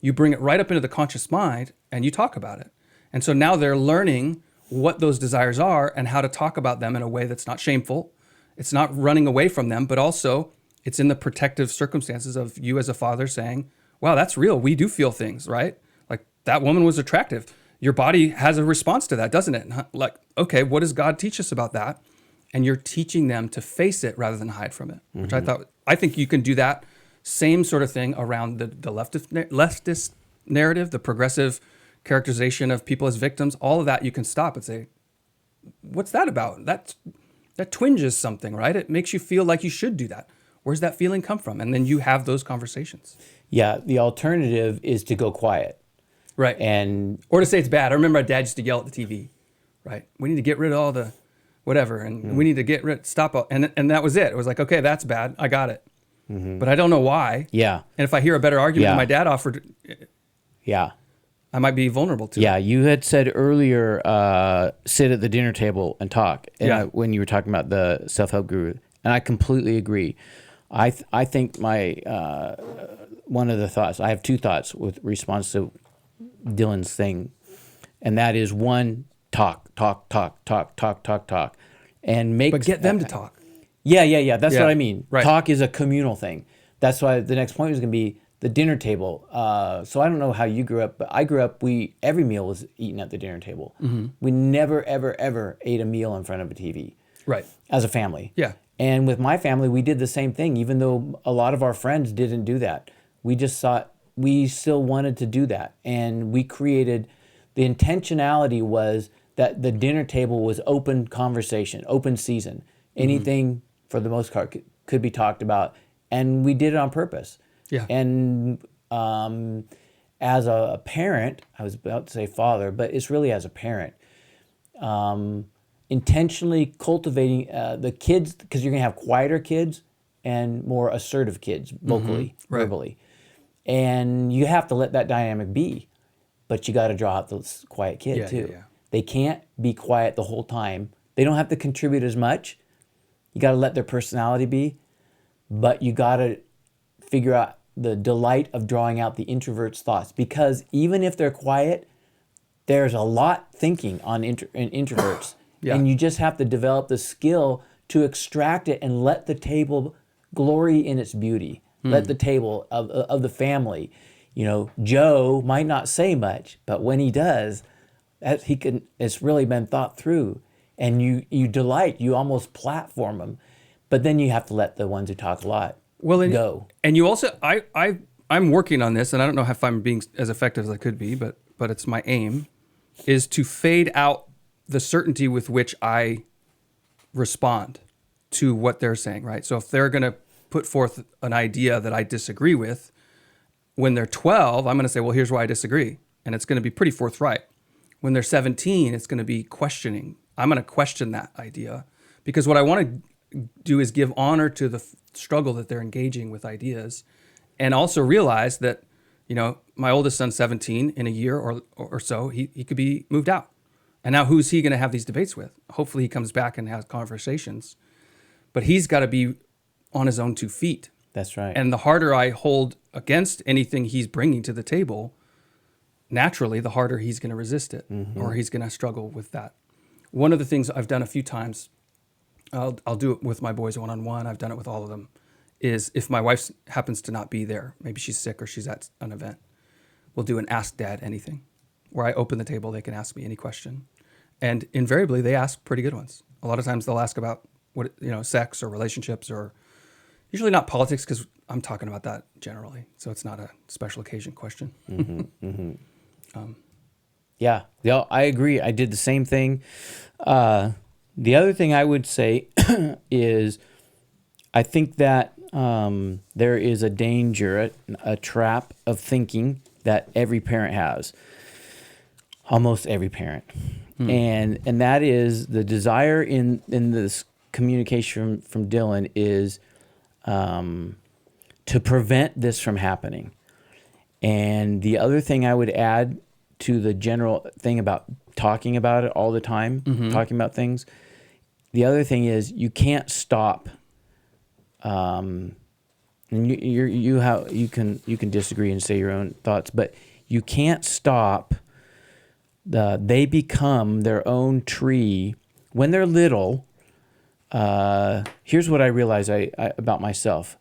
You bring it right up into the conscious mind and you talk about it. And so now they're learning what those desires are and how to talk about them in a way that's not shameful. It's not running away from them, but also it's in the protective circumstances of you as a father saying, wow, that's real. We do feel things, right? Like that woman was attractive. Your body has a response to that, doesn't it? Like, okay, what does God teach us about that? And you're teaching them to face it rather than hide from it, which I think you can do that same sort of thing around the leftist narrative, the progressive characterization of people as victims. All of that you can stop and say, what's that about? That twinges something, right? It makes you feel like you should do that. Where's that feeling come from? And then you have those conversations. Yeah, the alternative is to go quiet. Right. Or to say it's bad. I remember my dad used to yell at the TV, right? We need to get rid of all the whatever, and we need to stop. And that was it. It was like, okay, that's bad. I got it. But I don't know why. Yeah. And if I hear a better argument than my dad offered, I might be vulnerable to it. Yeah, you had said earlier, sit at the dinner table and talk. When you were talking about the self-help guru, and I completely agree. I think my one of the thoughts, I have two thoughts with response to Dylan's thing, and that is one, talk, and make. But get them to talk. Yeah. That's what I mean. Right. Talk is a communal thing. That's why the next point was going to be the dinner table. So I don't know how you grew up, but I grew up, every meal was eaten at the dinner table. We never, ever, ever ate a meal in front of a TV. Right. As a family. Yeah. And with my family, we did the same thing, even though a lot of our friends didn't do that. We just thought we still wanted to do that. And we created, the intentionality was that the dinner table was open conversation, open season. Anything, for the most part, could be talked about. And we did it on purpose. Yeah. And as a parent, I was about to say father, but it's really as a parent, intentionally cultivating the kids, because you're going to have quieter kids and more assertive kids, vocally, verbally. And you have to let that dynamic be, but you got to draw out the quiet kid too. Yeah. They can't be quiet the whole time. They don't have to contribute as much. You got to let their personality be, but you got to figure out the delight of drawing out the introvert's thoughts, because even if they're quiet, there's a lot thinking on introverts. And you just have to develop the skill to extract it and let the table glory in its beauty. Let the table of the family, Joe might not say much, but when he does, it's really been thought through. And you delight, you almost platform them, but then you have to let the ones who talk a lot go. And you also, I'm working on this, and I don't know if I'm being as effective as I could be, but it's my aim, is to fade out the certainty with which I respond to what they're saying, right? So if they're going to put forth an idea that I disagree with, when they're 12, I'm going to say, well, here's why I disagree. And it's going to be pretty forthright. When they're 17, it's going to be questioning. I'm going to question that idea, because what I want to do is give honor to the struggle that they're engaging with ideas, and also realize that, my oldest son's 17, in a year or so, he could be moved out. And now who's he going to have these debates with? Hopefully he comes back and has conversations, but he's got to be on his own 2 feet. That's right. And the harder I hold against anything he's bringing to the table, naturally, the harder he's going to resist it, or he's going to struggle with that. One of the things I've done a few times, I'll do it with my boys one-on-one, I've done it with all of them, is if my wife happens to not be there, maybe she's sick or she's at an event, we'll do an Ask Dad Anything, where I open the table, they can ask me any question. And invariably, they ask pretty good ones. A lot of times they'll ask about sex or relationships, or usually not politics, because I'm talking about that generally. So it's not a special occasion question. Yeah, I agree. I did the same thing. The other thing I would say is I think that there is a danger, a trap of thinking that every parent has, almost every parent. And that is the desire in this communication from Dylan is to prevent this from happening. And the other thing I would add to the general thing about talking about it all the time, talking about things, the other thing is you can't stop. And you can disagree and say your own thoughts, but you can't stop. They become their own tree when they're little. Here's what I realize about myself.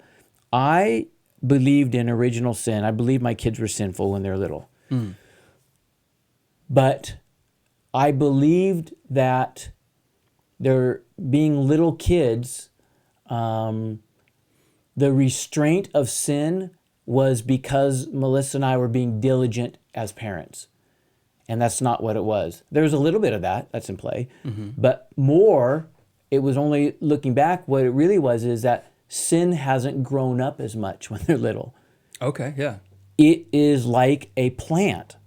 I believed in original sin. I believe my kids were sinful when they're little. But I believed that they're being little kids, the restraint of sin was because Melissa and I were being diligent as parents. And that's not what it was. There's a little bit of that, that's in play. But more, it was only looking back, what it really was is that sin hasn't grown up as much when they're little. Okay, yeah. It is like a plant,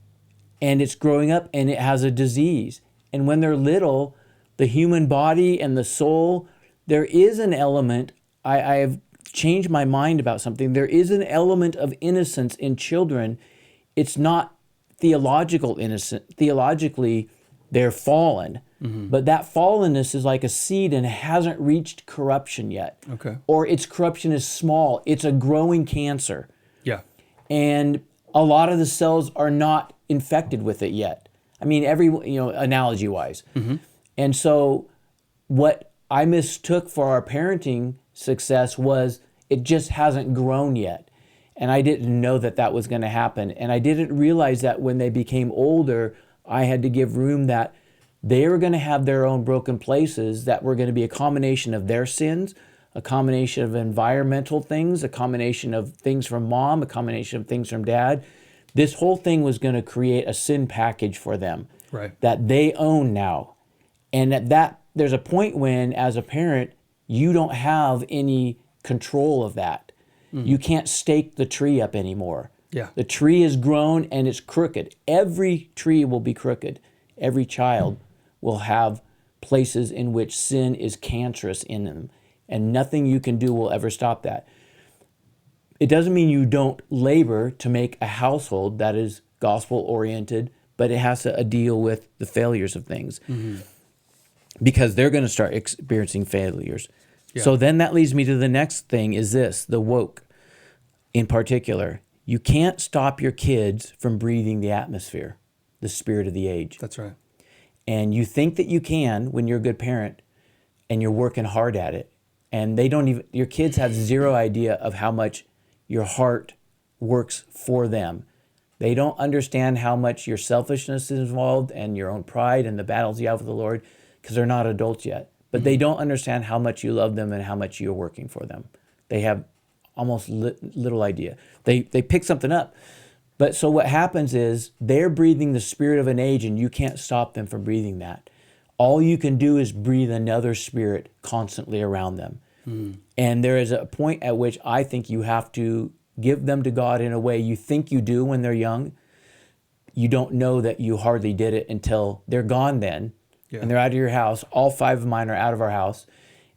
and it's growing up and it has a disease. And when they're little, the human body and the soul, there is an element, I have changed my mind about something. There is an element of innocence in children. It's not theological innocent. Theologically, they're fallen. But that fallenness is like a seed and it hasn't reached corruption yet. Okay. Or its corruption is small. It's a growing cancer. Yeah. And a lot of the cells are not infected with it yet. I mean, analogy wise. And so what I mistook for our parenting success was it just hasn't grown yet. And I didn't know that that was going to happen. And I didn't realize that when they became older, I had to give room that they were going to have their own broken places that were going to be a combination of their sins, a combination of environmental things, a combination of things from mom, a combination of things from dad. This whole thing was going to create a sin package for them that they own now. And at that, there's a point when, as a parent, you don't have any control of that. You can't stake the tree up anymore. Yeah. The tree is grown and it's crooked. Every tree will be crooked. Every child will have places in which sin is cancerous in them, and nothing you can do will ever stop that. It doesn't mean you don't labor to make a household that is gospel-oriented, but it has to deal with the failures of things because they're going to start experiencing failures. Yeah. So then that leads me to the next thing is this, the woke in particular. You can't stop your kids from breathing the atmosphere, the spirit of the age. That's right. And you think that you can when you're a good parent and you're working hard at it. And your kids have zero idea of how much your heart works for them. They don't understand how much your selfishness is involved and your own pride and the battles you have with the Lord because they're not adults yet. But they don't understand how much you love them and how much you're working for them. They have almost little idea. They pick something up. But so what happens is they're breathing the spirit of an age and you can't stop them from breathing that. All you can do is breathe another spirit constantly around them. And there is a point at which I think you have to give them to God in a way you think you do when they're young. You don't know that you hardly did it until they're gone then. Yeah. And they're out of your house. All 5 of mine are out of our house.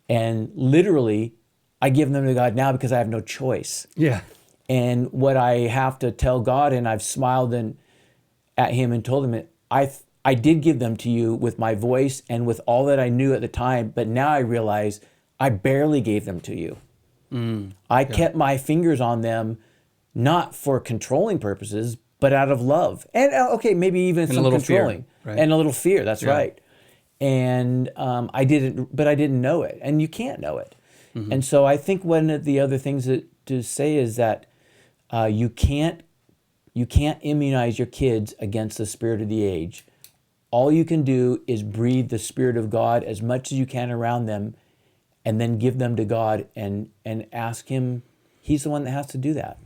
And literally, I give them to God now because I have no choice. Yeah. And what I have to tell God, and I've smiled at him and told him, I did give them to you with my voice and with all that I knew at the time, but now I realize I barely gave them to you. I kept my fingers on them, not for controlling purposes, but out of love. And okay, maybe even some controlling. Fear, right? And a little fear, that's right. And I didn't know it, and you can't know it. And so I think one of the other things to say is that you can't immunize your kids against the spirit of the age. All you can do is breathe the Spirit of God as much as you can around them, and then give them to God and ask Him. He's the one that has to do that.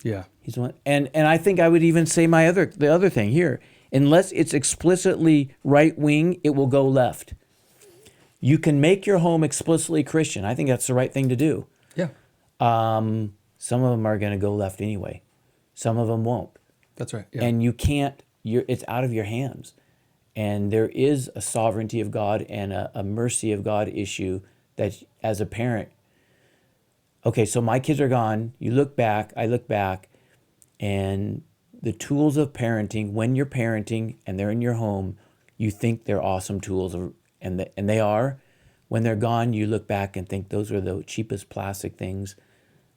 Yeah, He's the one. And I think I would even say the other thing here. Unless it's explicitly right wing, it will go left. You can make your home explicitly Christian. I think that's the right thing to do. Yeah. Some of them are going to go left anyway. Some of them won't. That's right. Yeah. And you can't, it's out of your hands. And there is a sovereignty of God and a mercy of God issue that as a parent, okay, so my kids are gone. You look back, I look back, and the tools of parenting, when you're parenting and they're in your home, you think they're awesome tools, and they are. When they're gone, you look back and think those were the cheapest plastic things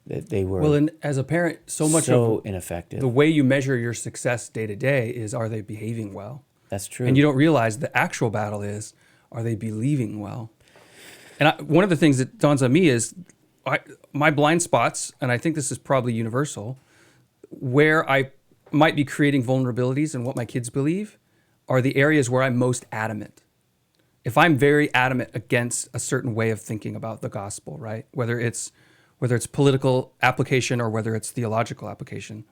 that they were. Well, and as a parent, so much of ineffective. The way you measure your success day to day is, are they behaving well? That's true. And you don't realize the actual battle is, are they believing well? And one of the things that dawns on me is my blind spots, and I think this is probably universal, where I might be creating vulnerabilities in what my kids believe are the areas where I'm most adamant. If I'm very adamant against a certain way of thinking about the gospel, right? Whether it's political application or whether it's theological application,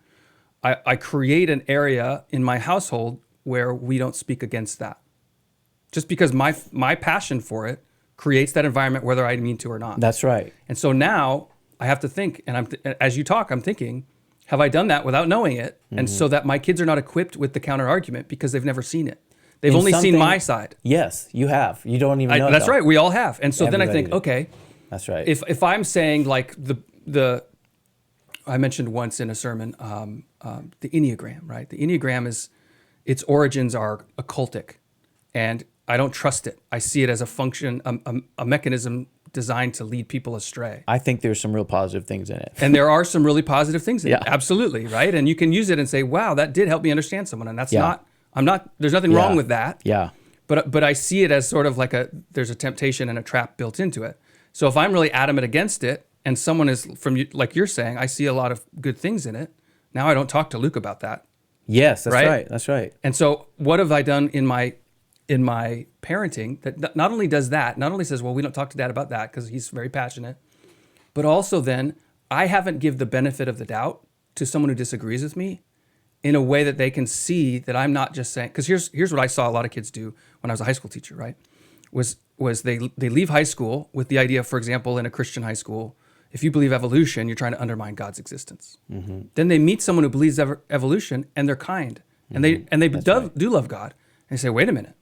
I create an area in my household where we don't speak against that. Just because my passion for it creates that environment whether I mean to or not. That's right. And so now I have to think, and as you talk, I'm thinking, have I done that without knowing it? And so that my kids are not equipped with the counter argument because they've never seen it. They've only seen my side. Yes, you have. You don't even know. That's right. We all have. And so Everybody then I think, did. okay, That's right. if I'm saying like the I mentioned once in a sermon the Enneagram, right? The Enneagram its origins are occultic, and I don't trust it. I see it as a function, a mechanism designed to lead people astray. I think there's some real positive things in it. And there are some really positive things in it. Yeah. Absolutely, right? And you can use it and say, wow, that did help me understand someone. And that's Yeah. there's nothing wrong with that. Yeah. But I see it as sort of like there's a temptation and a trap built into it. So if I'm really adamant against it, and someone is like you're saying, I see a lot of good things in it. Now I don't talk to Luke about that. Yes, that's right. That's right. And so what have I done in my parenting that not only does that, not only says, well, we don't talk to dad about that because he's very passionate, but also then I haven't give the benefit of the doubt to someone who disagrees with me in a way that they can see that I'm not just saying, because here's what I saw a lot of kids do when I was a high school teacher, right? Was they leave high school with the idea, for example, in a Christian high school, if you believe evolution, you're trying to undermine God's existence. Mm-hmm. Then they meet someone who believes evolution, and they're kind, and they do love God, and they say, wait a minute,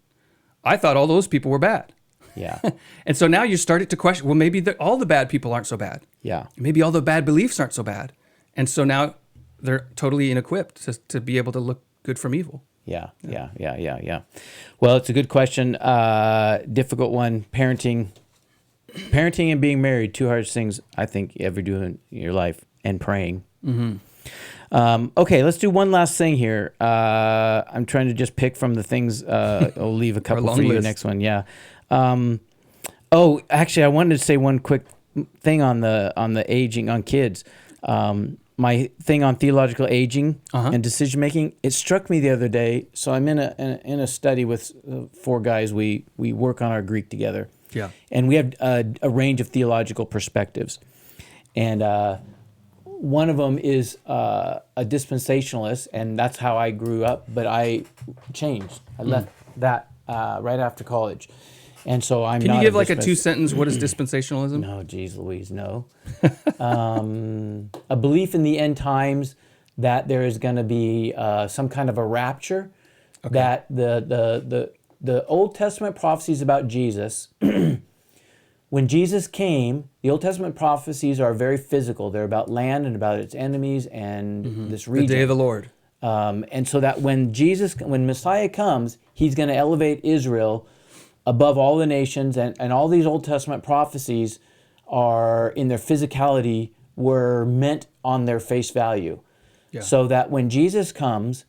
I thought all those people were bad. Yeah. And so now you started to question, well, maybe all the bad people aren't so bad. Yeah. Maybe all the bad beliefs aren't so bad. And so now they're totally inequipped to be able to look good from evil. Yeah. Well, it's a good question. Difficult one. Parenting and being married, two hardest things I think you ever do in your life, and praying. Mm-hmm. Okay, let's do one last thing here. I'm trying to just pick from the things. I'll leave a couple for you. List. Next one, yeah. Actually, I wanted to say one quick thing on the aging on kids. My thing on theological aging and decision making. It struck me the other day. So I'm in a study with 4 guys. We work on our Greek together. Yeah. And we have a range of theological perspectives. And one of them is a dispensationalist, and that's how I grew up, but I changed. I left that right after college. And so I'm Can not you give like a 2-sentence, what is dispensationalism? No, geez Louise, no. A belief in the end times that there is going to be some kind of a rapture, that the Old Testament prophecies about Jesus, when Jesus came, the Old Testament prophecies are very physical. They're about land and about its enemies and this region. The day of the Lord. And so that when Messiah comes, he's going to elevate Israel above all the nations, and all these Old Testament prophecies are, in their physicality, were meant on their face value. Yeah. So that when Jesus comes,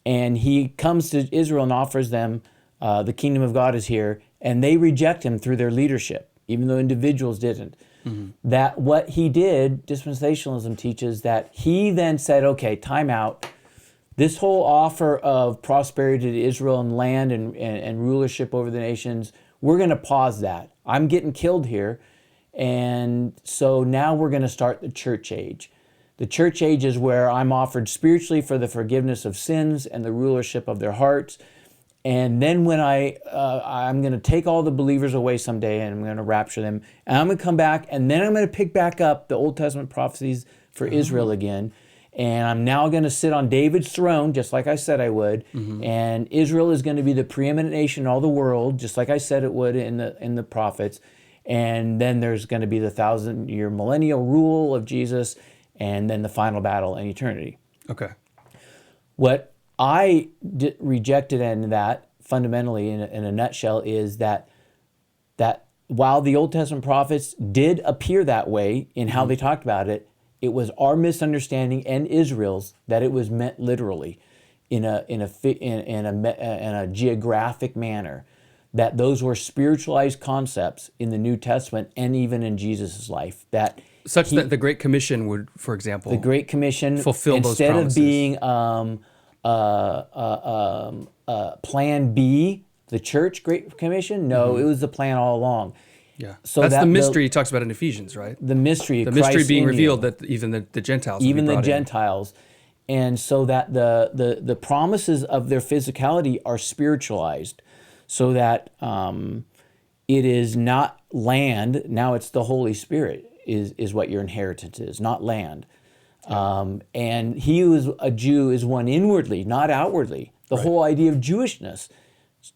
and he comes to Israel and offers them, the kingdom of God is here, and they reject him through their leadership, even though individuals didn't. Mm-hmm. That what he did, dispensationalism teaches that he then said, okay, time out. This whole offer of prosperity to Israel and land and rulership over the nations, we're going to pause that. I'm getting killed here. And so now we're going to start the church age. The church age is where I'm offered spiritually for the forgiveness of sins and the rulership of their hearts. And then when I'm going to take all the believers away someday, and I'm going to rapture them, and I'm going to come back, and then I'm going to pick back up the Old Testament prophecies for Israel again. And I'm now going to sit on David's throne, just like I said I would. Mm-hmm. And Israel is going to be the preeminent nation in all the world, just like I said it would in the prophets. And then there's going to be the 1,000-year millennial rule of Jesus, and then the final battle in eternity. Okay. What I rejected in that, fundamentally, in a nutshell, is that while the Old Testament prophets did appear that way in how they talked about it, it was our misunderstanding and Israel's that it was meant literally, in a geographic manner. that those were spiritualized concepts in the New Testament and even in Jesus' life. That that the Great Commission would, for example, the Great Commission, fulfill those instead promises. of being Plan B, the church Great Commission, no, it was the plan all along. Yeah. So that's that the mystery he talks about in Ephesians, right? The mystery of The mystery Christ being in revealed you. that even the Gentiles will Even be the brought in. Gentiles. And so that the promises of their physicality are spiritualized, so that it is not land, now it's the Holy Spirit is what your inheritance is, not land. And he who is a Jew is one inwardly, not outwardly. The whole idea of Jewishness.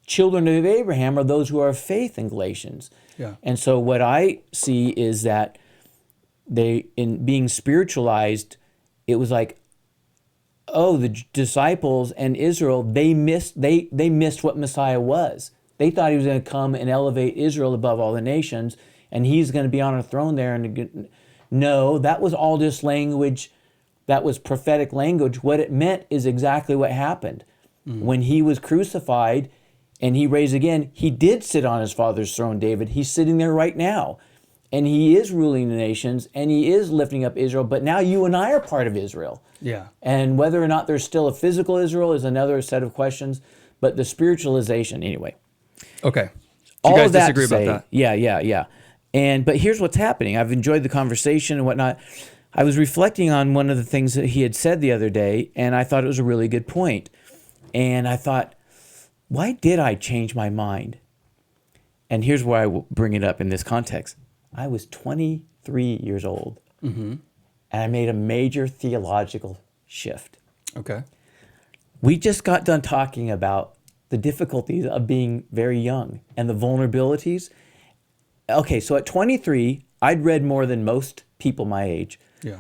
Children of Abraham are those who are of faith in Galatians. Yeah. And so what I see is that in being spiritualized, it was like, oh, the disciples and Israel, they missed what Messiah was. They thought he was going to come and elevate Israel above all the nations, and he's going to be on a throne there. And no, that was all just language. That was prophetic language. What it meant is exactly what happened. When he was crucified and he raised again, he did sit on his father's throne, David. He's sitting there right now. And he is ruling the nations, and he is lifting up Israel. But now you and I are part of Israel. Yeah. And whether or not there's still a physical Israel is another set of questions. But the spiritualization, anyway. Okay. All you guys of that disagree to say, about that? Yeah. But here's what's happening. I've enjoyed the conversation and whatnot. I was reflecting on one of the things that he had said the other day, and I thought it was a really good point. And I thought, why did I change my mind? And here's why I will bring it up in this context. I was 23 years old, and I made a major theological shift. Okay. We just got done talking about the difficulties of being very young and the vulnerabilities. Okay, so at 23, I'd read more than most people my age. Yeah.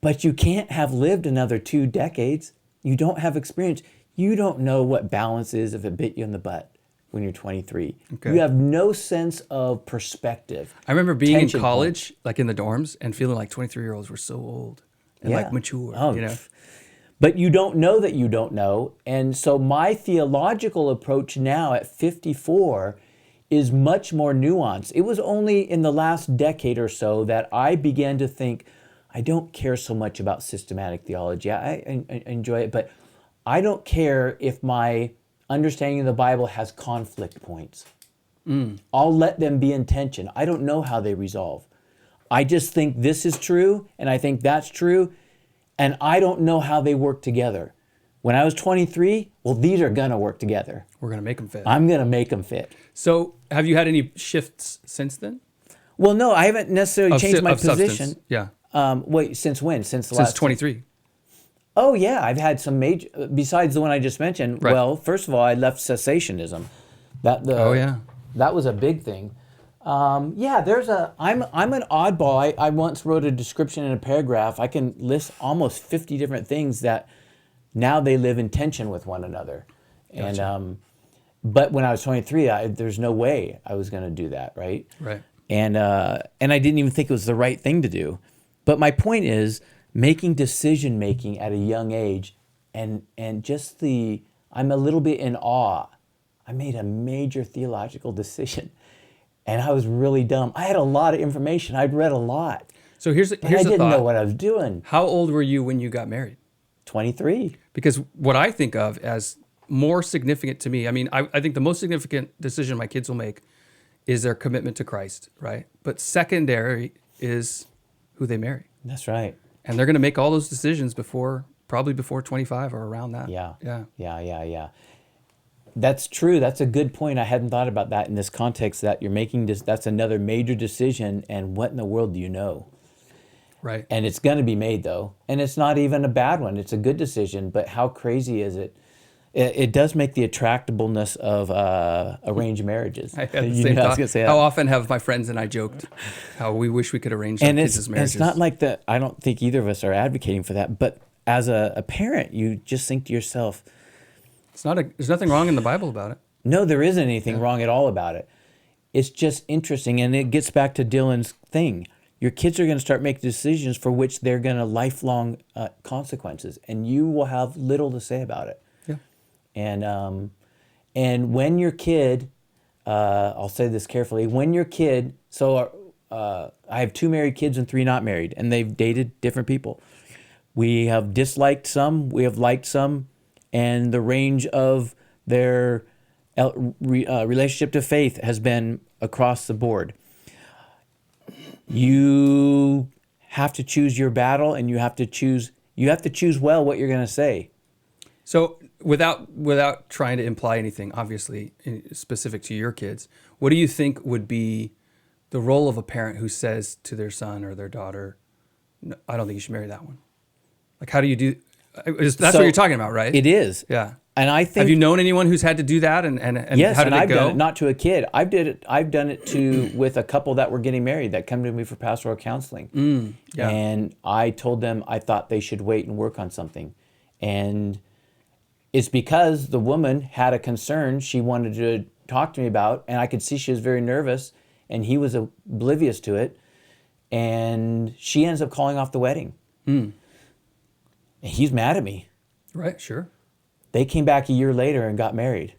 But you can't have lived another 2 decades. You don't have experience. You don't know what balance is if it bit you in the butt when you're 23. Okay. You have no sense of perspective. I remember being in Tension college, like in the dorms, and feeling like 23-year-olds were so old and like mature, Oh, you know? But you don't know that you don't know. And so my theological approach now at 54 is much more nuanced. It was only in the last decade or so that I began to think, I don't care so much about systematic theology. I enjoy it, but I don't care if my understanding of the Bible has conflict points. I'll let them be in tension. I don't know how they resolve. I just think this is true, and I think that's true, and I don't know how they work together. When I was 23, well, these are going to work together. We're going to make them fit. I'm going to make them fit. So have you had any shifts since then? Well, no, I haven't necessarily changed my substance. position. Yeah. Wait, since when? Since Since 23. Oh, yeah, I've had some major, besides the one I just mentioned. Right. Well, first of all, I left cessationism. That was a big thing. I'm an oddball. I once wrote a description in a paragraph. I can list almost 50 different things that now they live in tension with one another. Gotcha. And but when I was 23, there's no way I was going to do that, right? Right. And I didn't even think it was the right thing to do. But my point is making decision making at a young age, and just I'm a little bit in awe. I made a major theological decision, and I was really dumb. I had a lot of information. I'd read a lot. So here's I a didn't thought. know what I was doing. How old were you when you got married? 23. Because what I think of as more significant to me, I mean, I think the most significant decision my kids will make is their commitment to Christ, right? But secondary is who they marry. That's right. And they're going to make all those decisions probably before 25 or around that. Yeah. That's true. That's a good point. I hadn't thought about that in this context, that you're making this, that's another major decision, and what in the world do you know? Right. And it's going to be made, though. And it's not even a bad one. It's a good decision, but how crazy is it? It does make the attractableness of arranged marriages. I had the You same know, I was thought. gonna say that. How often have my friends and I joked how we wish we could arrange our And kids' marriages? it's not like that. I don't think either of us are advocating for that. But as a parent, you just think to yourself, There's nothing wrong in the Bible about it. no, there isn't anything wrong at all about it. It's just interesting. And it gets back to Dylan's thing. Your kids are going to start making decisions for which they're going to lifelong consequences. And you will have little to say about it. Yeah. And when your kid I'll say this carefully. When your kid, I have 2 married kids and 3 not married, and they've dated different people. We have disliked some, we have liked some, and the range of their relationship to faith has been across the board. You have to choose your battle, and you have to choose well what you're going to say. So without trying to imply anything, obviously specific to your kids, what do you think would be the role of a parent who says to their son or their daughter, "No, I don't think you should marry that one"? Like, how do you do? That's what you're talking about, right? It is. Yeah. And I think, have you known anyone who's had to do that? And yes, how did and it I've go? done it, not to a kid. I've done it to with a couple that were getting married that come to me for pastoral counseling. Yeah. And I told them I thought they should wait and work on something. And it's because the woman had a concern she wanted to talk to me about, and I could see she was very nervous, and he was oblivious to it. And she ends up calling off the wedding. And he's mad at me. Right, sure. They came back a year later and got married.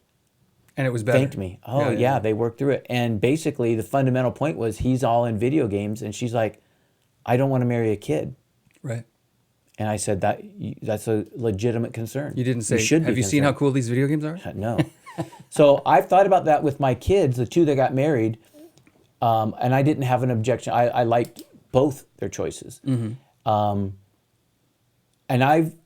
And it was better. Thanked me. Oh, yeah, they worked through it. And basically, the fundamental point was he's all in video games, and she's like, I don't want to marry a kid. Right. And I said, that's a legitimate concern. You didn't say, should have you seen how cool these video games are? No. So I've thought about that with my kids, the 2 that got married, and I didn't have an objection. I liked both their choices. And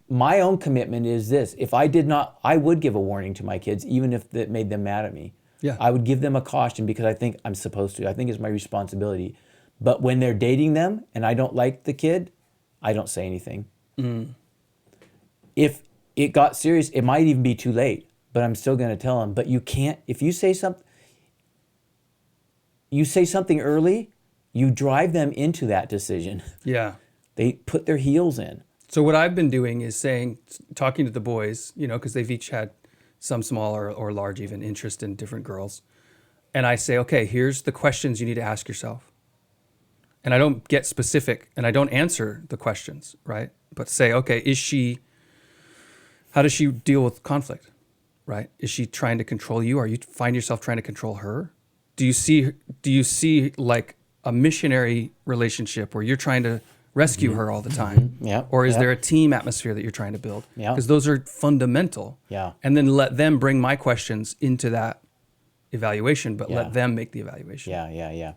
my own commitment is this: if I did not, I would give a warning to my kids, even if that made them mad at me. Yeah. I would give them a caution because I think I'm supposed to. I think it's my responsibility. But when they're dating them and I don't like the kid, I don't say anything. If it got serious, it might even be too late, but I'm still going to tell them. But you can't, if you say something early, you drive them into that decision. Yeah. They put their heels in. So what I've been doing is talking to the boys, because they've each had some small or large even interest in different girls. And I say, okay, here's the questions you need to ask yourself. And I don't get specific and I don't answer the questions, right? But say, okay, how does she deal with conflict, right? Is she trying to control you? Or you find yourself trying to control her? Do you see like a missionary relationship where you're trying to rescue her all the time? Yeah. Or is there a team atmosphere that you're trying to build? Yeah. Because those are fundamental. Yeah. And then let them bring my questions into that evaluation, but let them make the evaluation. Yeah.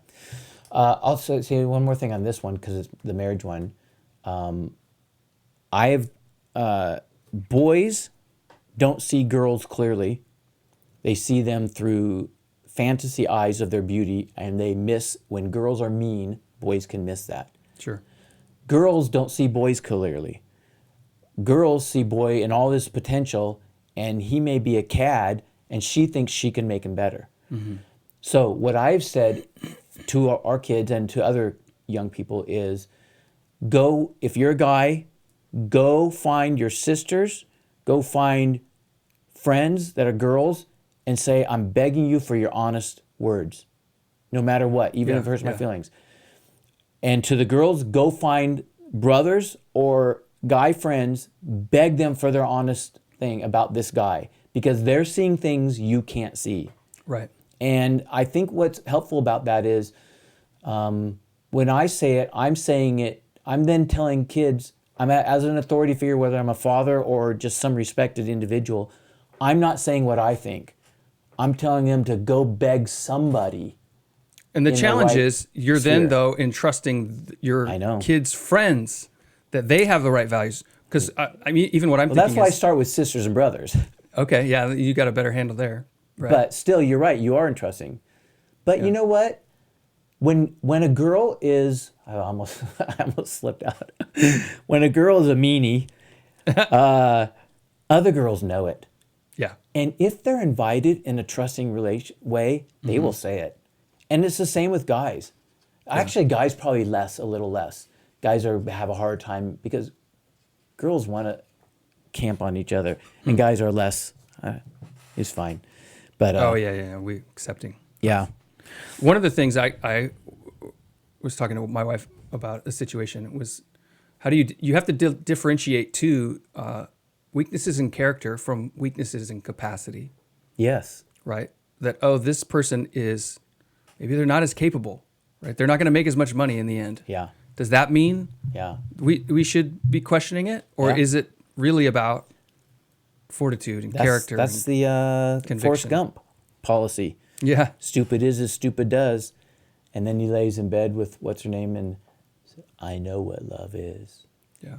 I'll say one more thing on this one because it's the marriage one. Boys don't see girls clearly. They see them through fantasy eyes of their beauty, and they miss when girls are mean. Boys can miss that. Sure. Girls don't see boys clearly. Girls see boy in all his potential, and he may be a cad, and she thinks she can make him better. So what I've said to our kids and to other young people is, if you're a guy, go find your sisters, go find friends that are girls, and say, I'm begging you for your honest words, no matter what, even if it hurts my feelings. And to the girls, go find brothers or guy friends, beg them for their honest thing about this guy, because they're seeing things you can't see. Right. And I think what's helpful about that is when I say it, I'm saying it, I'm then telling kids, as an authority figure, whether I'm a father or just some respected individual, I'm not saying what I think. I'm telling them to go beg somebody. And the challenge is you're sphere. then, though, entrusting your kids' friends that they have the right values. Because, I mean, even what I'm thinking that's why I start with sisters and brothers. Okay, yeah, you got a better handle there. Right. But still, you're right, you are entrusting. But you know what? When a girl is, I almost slipped out. When a girl is a meanie, other girls know it. Yeah. And if they're invited in a trusting way, they will say it. And it's the same with guys. Actually, guys probably a little less. Guys have a hard time because girls want to camp on each other, and guys are less. It's fine. But we accepting. Yeah. One of the things I was talking to my wife about a situation was, how do you have to differentiate weaknesses in character from weaknesses in capacity. Yes. Right. that, oh, this person is, maybe they're not as capable, right? They're not going to make as much money in the end. Yeah. Does that mean Yeah. we should be questioning it? Or Yeah. is it really about fortitude and character? That's and the conviction? Forrest Gump policy. Yeah. Stupid is as stupid does. And then he lays in bed with what's her name and says, I know what love is. Yeah.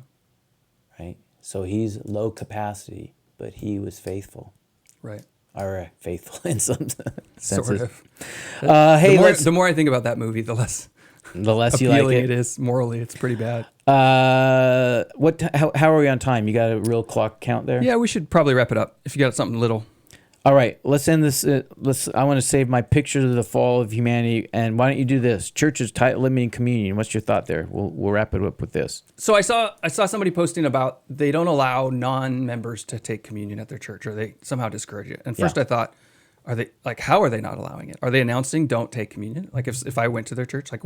Right? So he's low capacity, but he was faithful. Right. Or faithful in some senses. Sort of. Hey, the more I think about that movie, the less you like appealing it. it is. Morally, it's pretty bad. How are we on time? You got a real clock count there? Yeah, we should probably wrap it up. If you got something little. All right, let's end this. I want to save my pictures of the fall of humanity. And why don't you do this? Churches limiting communion. What's your thought there? We'll wrap it up with this. So I saw somebody posting about they don't allow non-members to take communion at their church, or they somehow discourage it. And first I thought, are they how are they not allowing it? Are they announcing don't take communion? Like if I went to their church, like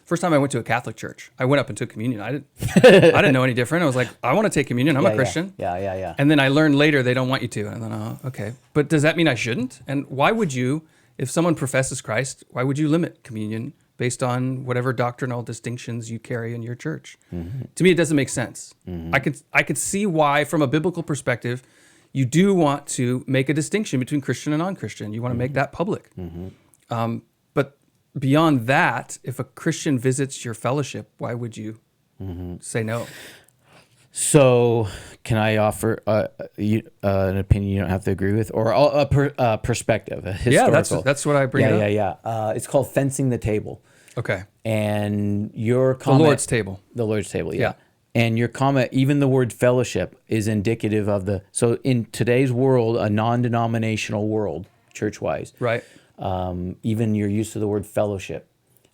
first time I went to a Catholic church, I went up and took communion. I didn't know any different. I was like, I want to take communion. I'm a Christian. Yeah. And then I learned later they don't want you to. And I thought, oh, okay. But does that mean I shouldn't? And why would you, if someone professes Christ, why would you limit communion based on whatever doctrinal distinctions you carry in your church? Mm-hmm. To me, it doesn't make sense. Mm-hmm. I could see why, from a biblical perspective, you do want to make a distinction between Christian and non-Christian. You want to make that public. Mm-hmm. But beyond that, if a Christian visits your fellowship, why would you say no? So, can I offer an opinion you don't have to agree with, or a perspective, a historical? Yeah, that's what I bring up. Yeah. It's called fencing the table. Okay. And your comment, the Lord's table. The Lord's table. Yeah. And your comment, even the word fellowship is indicative of so in today's world, a non-denominational world, church-wise, right? Even your use of the word fellowship,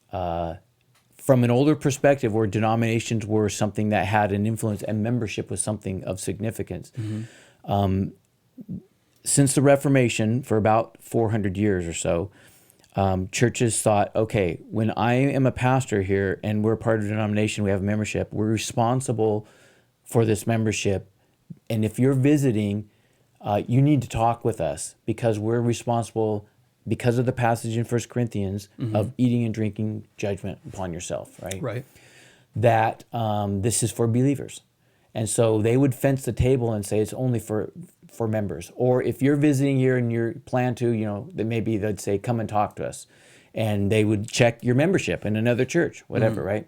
from an older perspective, where denominations were something that had an influence and membership was something of significance. Mm-hmm. Since the Reformation, for about 400 years or so, churches thought, okay, when I am a pastor here and we're part of a denomination, we have membership, we're responsible for this membership. And if you're visiting, you need to talk with us because we're responsible, because of the passage in 1 Corinthians, of eating and drinking judgment upon yourself, right? Right. That this is for believers. And so they would fence the table and say it's only for members. Or if you're visiting here and you plan to, then maybe they'd say, come and talk to us. And they would check your membership in another church, whatever, right?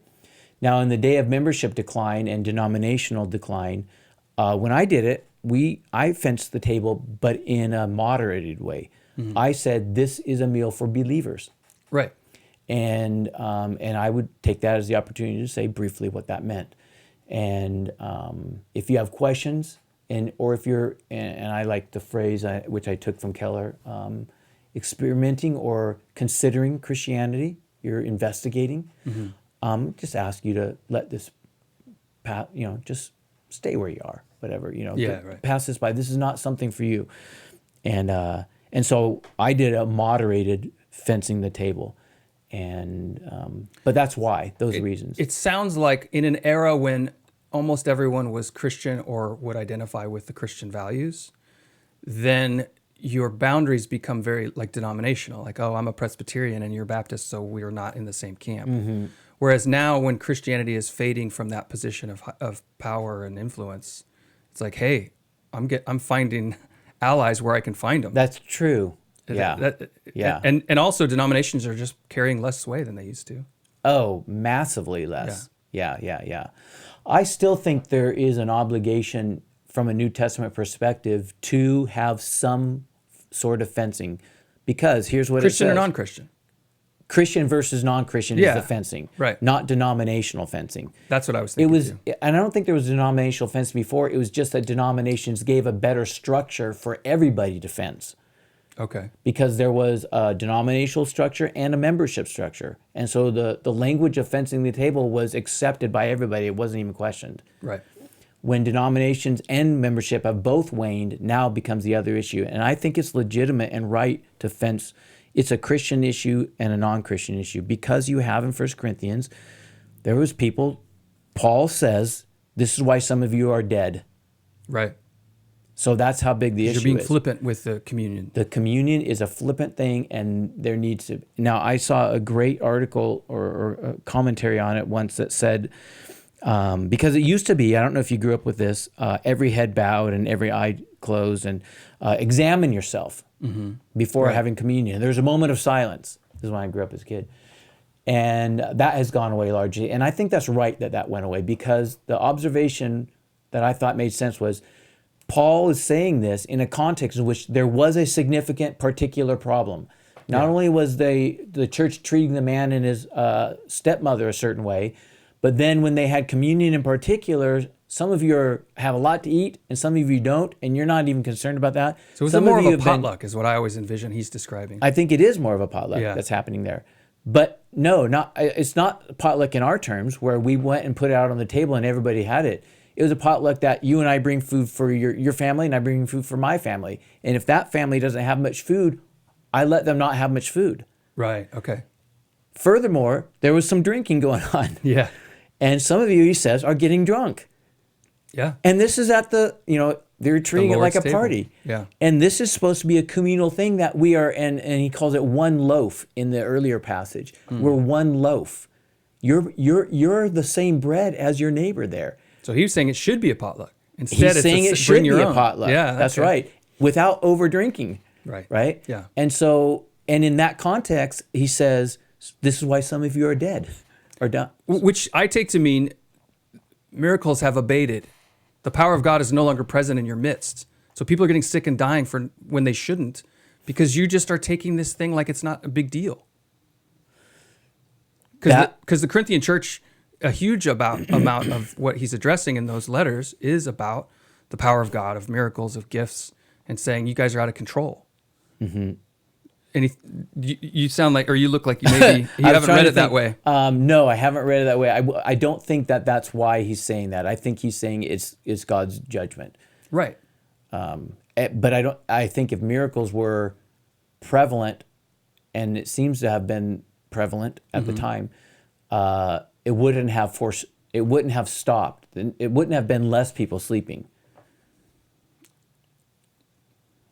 Now, in the day of membership decline and denominational decline, when I did it, I fenced the table, but in a moderated way. Mm-hmm. I said, this is a meal for believers. Right. And I would take that as the opportunity to say briefly what that meant. And if you have questions, or if you're, and I like the phrase which I took from Keller, experimenting or considering Christianity, you're investigating, just ask you to let this, just stay where you are, whatever, right. Pass this by. This is not something for you. And so I did a moderated fencing the table. And but that's why, those reasons. It sounds like in an era when almost everyone was Christian or would identify with the Christian values, then your boundaries become very denominational. Like, oh, I'm a Presbyterian and you're Baptist, so we are not in the same camp. Mm-hmm. Whereas now, when Christianity is fading from that position of power and influence, it's like, hey, I'm finding allies where I can find them. That's true. Yeah. And also denominations are just carrying less sway than they used to. Oh, massively less. Yeah. I still think there is an obligation from a New Testament perspective to have some sort of fencing, because here's what Christian it says. or non-Christian? Christian versus non-Christian is the fencing, right? Not denominational fencing. That's what I was thinking. And I don't think there was denominational fencing before. It was just that denominations gave a better structure for everybody to fence. Okay. Because there was a denominational structure and a membership structure. And so the language of fencing the table was accepted by everybody. It wasn't even questioned. Right. When denominations and membership have both waned, now becomes the other issue. And I think it's legitimate and right to fence. It's a Christian issue and a non-Christian issue, because you have in 1 Corinthians, there was people, Paul says, this is why some of you are dead. Right. So that's how big the issue You're being is. flippant with the communion. The communion is a flippant thing, and there needs to. Now, I saw a great article or a commentary on it once that said, because it used to be, I don't know if you grew up with this, every head bowed and every eye closed, and examine yourself before having communion. There's a moment of silence. This is when I grew up as a kid. And that has gone away largely. And I think that's right that that went away, because the observation that I thought made sense was Paul is saying this in a context in which there was a significant particular problem. Not only was the church treating the man and his stepmother a certain way, but then when they had communion in particular, some of you have a lot to eat and some of you don't, and you're not even concerned about that. So it's some more of you a have potluck is what I always envision he's describing. I think it is more of a potluck that's happening there. But no, it's not potluck in our terms where we went and put it out on the table and everybody had it. It was a potluck that you and I bring food for your family and I bring food for my family. And if that family doesn't have much food, I let them not have much food. Right, okay. Furthermore, there was some drinking going on. Yeah. And some of you, he says, are getting drunk. Yeah. And this is at they're treating it like a table. party. Yeah. And this is supposed to be a communal thing that we are, and he calls it one loaf in the earlier passage. We're one loaf. You're the same bread as your neighbor there. So he was saying it should be a potluck. Instead, He's saying it should be a potluck. Yeah, that's right. Without over drinking. Right. Right? Yeah. And so, and in that context, he says, this is why some of you are dead or done. Which I take to mean miracles have abated. The power of God is no longer present in your midst. So people are getting sick and dying for when they shouldn't, because you just are taking this thing like it's not a big deal. Because the Corinthian church, a huge amount of what he's addressing in those letters is about the power of God, of miracles, of gifts, and saying you guys are out of control. Mm-hmm. And you sound like, or you look like you maybe you haven't read it that way. No, I haven't read it that way. I don't think that's why he's saying that. I think he's saying it's God's judgment. Right. But I think if miracles were prevalent, and it seems to have been prevalent at the time, it wouldn't have stopped. It wouldn't have been less people sleeping.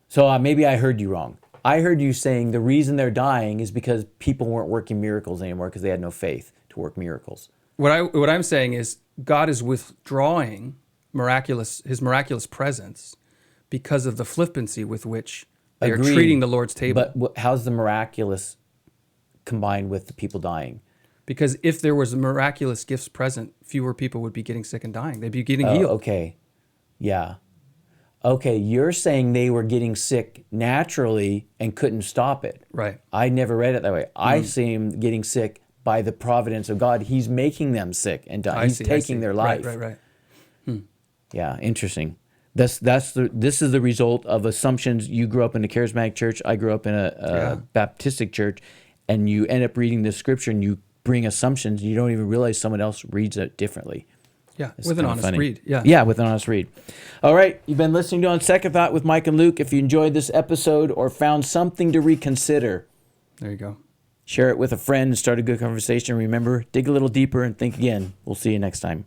So maybe I heard you wrong. I heard you saying the reason they're dying is because people weren't working miracles anymore because they had no faith to work miracles. What I'm saying is God is withdrawing his miraculous presence because of the flippancy with which they are treating the Lord's table. But how's the miraculous combined with the people dying? Because if there was miraculous gifts present, fewer people would be getting sick and dying. They'd be getting healed. Okay. Yeah. Okay, you're saying they were getting sick naturally and couldn't stop it. Right. I never read it that way. I see them getting sick by the providence of God. He's making them sick and dying. He's taking their life. Right. Yeah, interesting. This is the result of assumptions. You grew up in a charismatic church. I grew up in a Baptistic church, and you end up reading the scripture and you bring assumptions. You don't even realize someone else reads it differently. Yeah, with an honest read. Yeah, with an honest read. All right, you've been listening to On Second Thought with Mike and Luke. If you enjoyed this episode or found something to reconsider, there you go. Share it with a friend and start a good conversation. Remember, dig a little deeper and think again. We'll see you next time.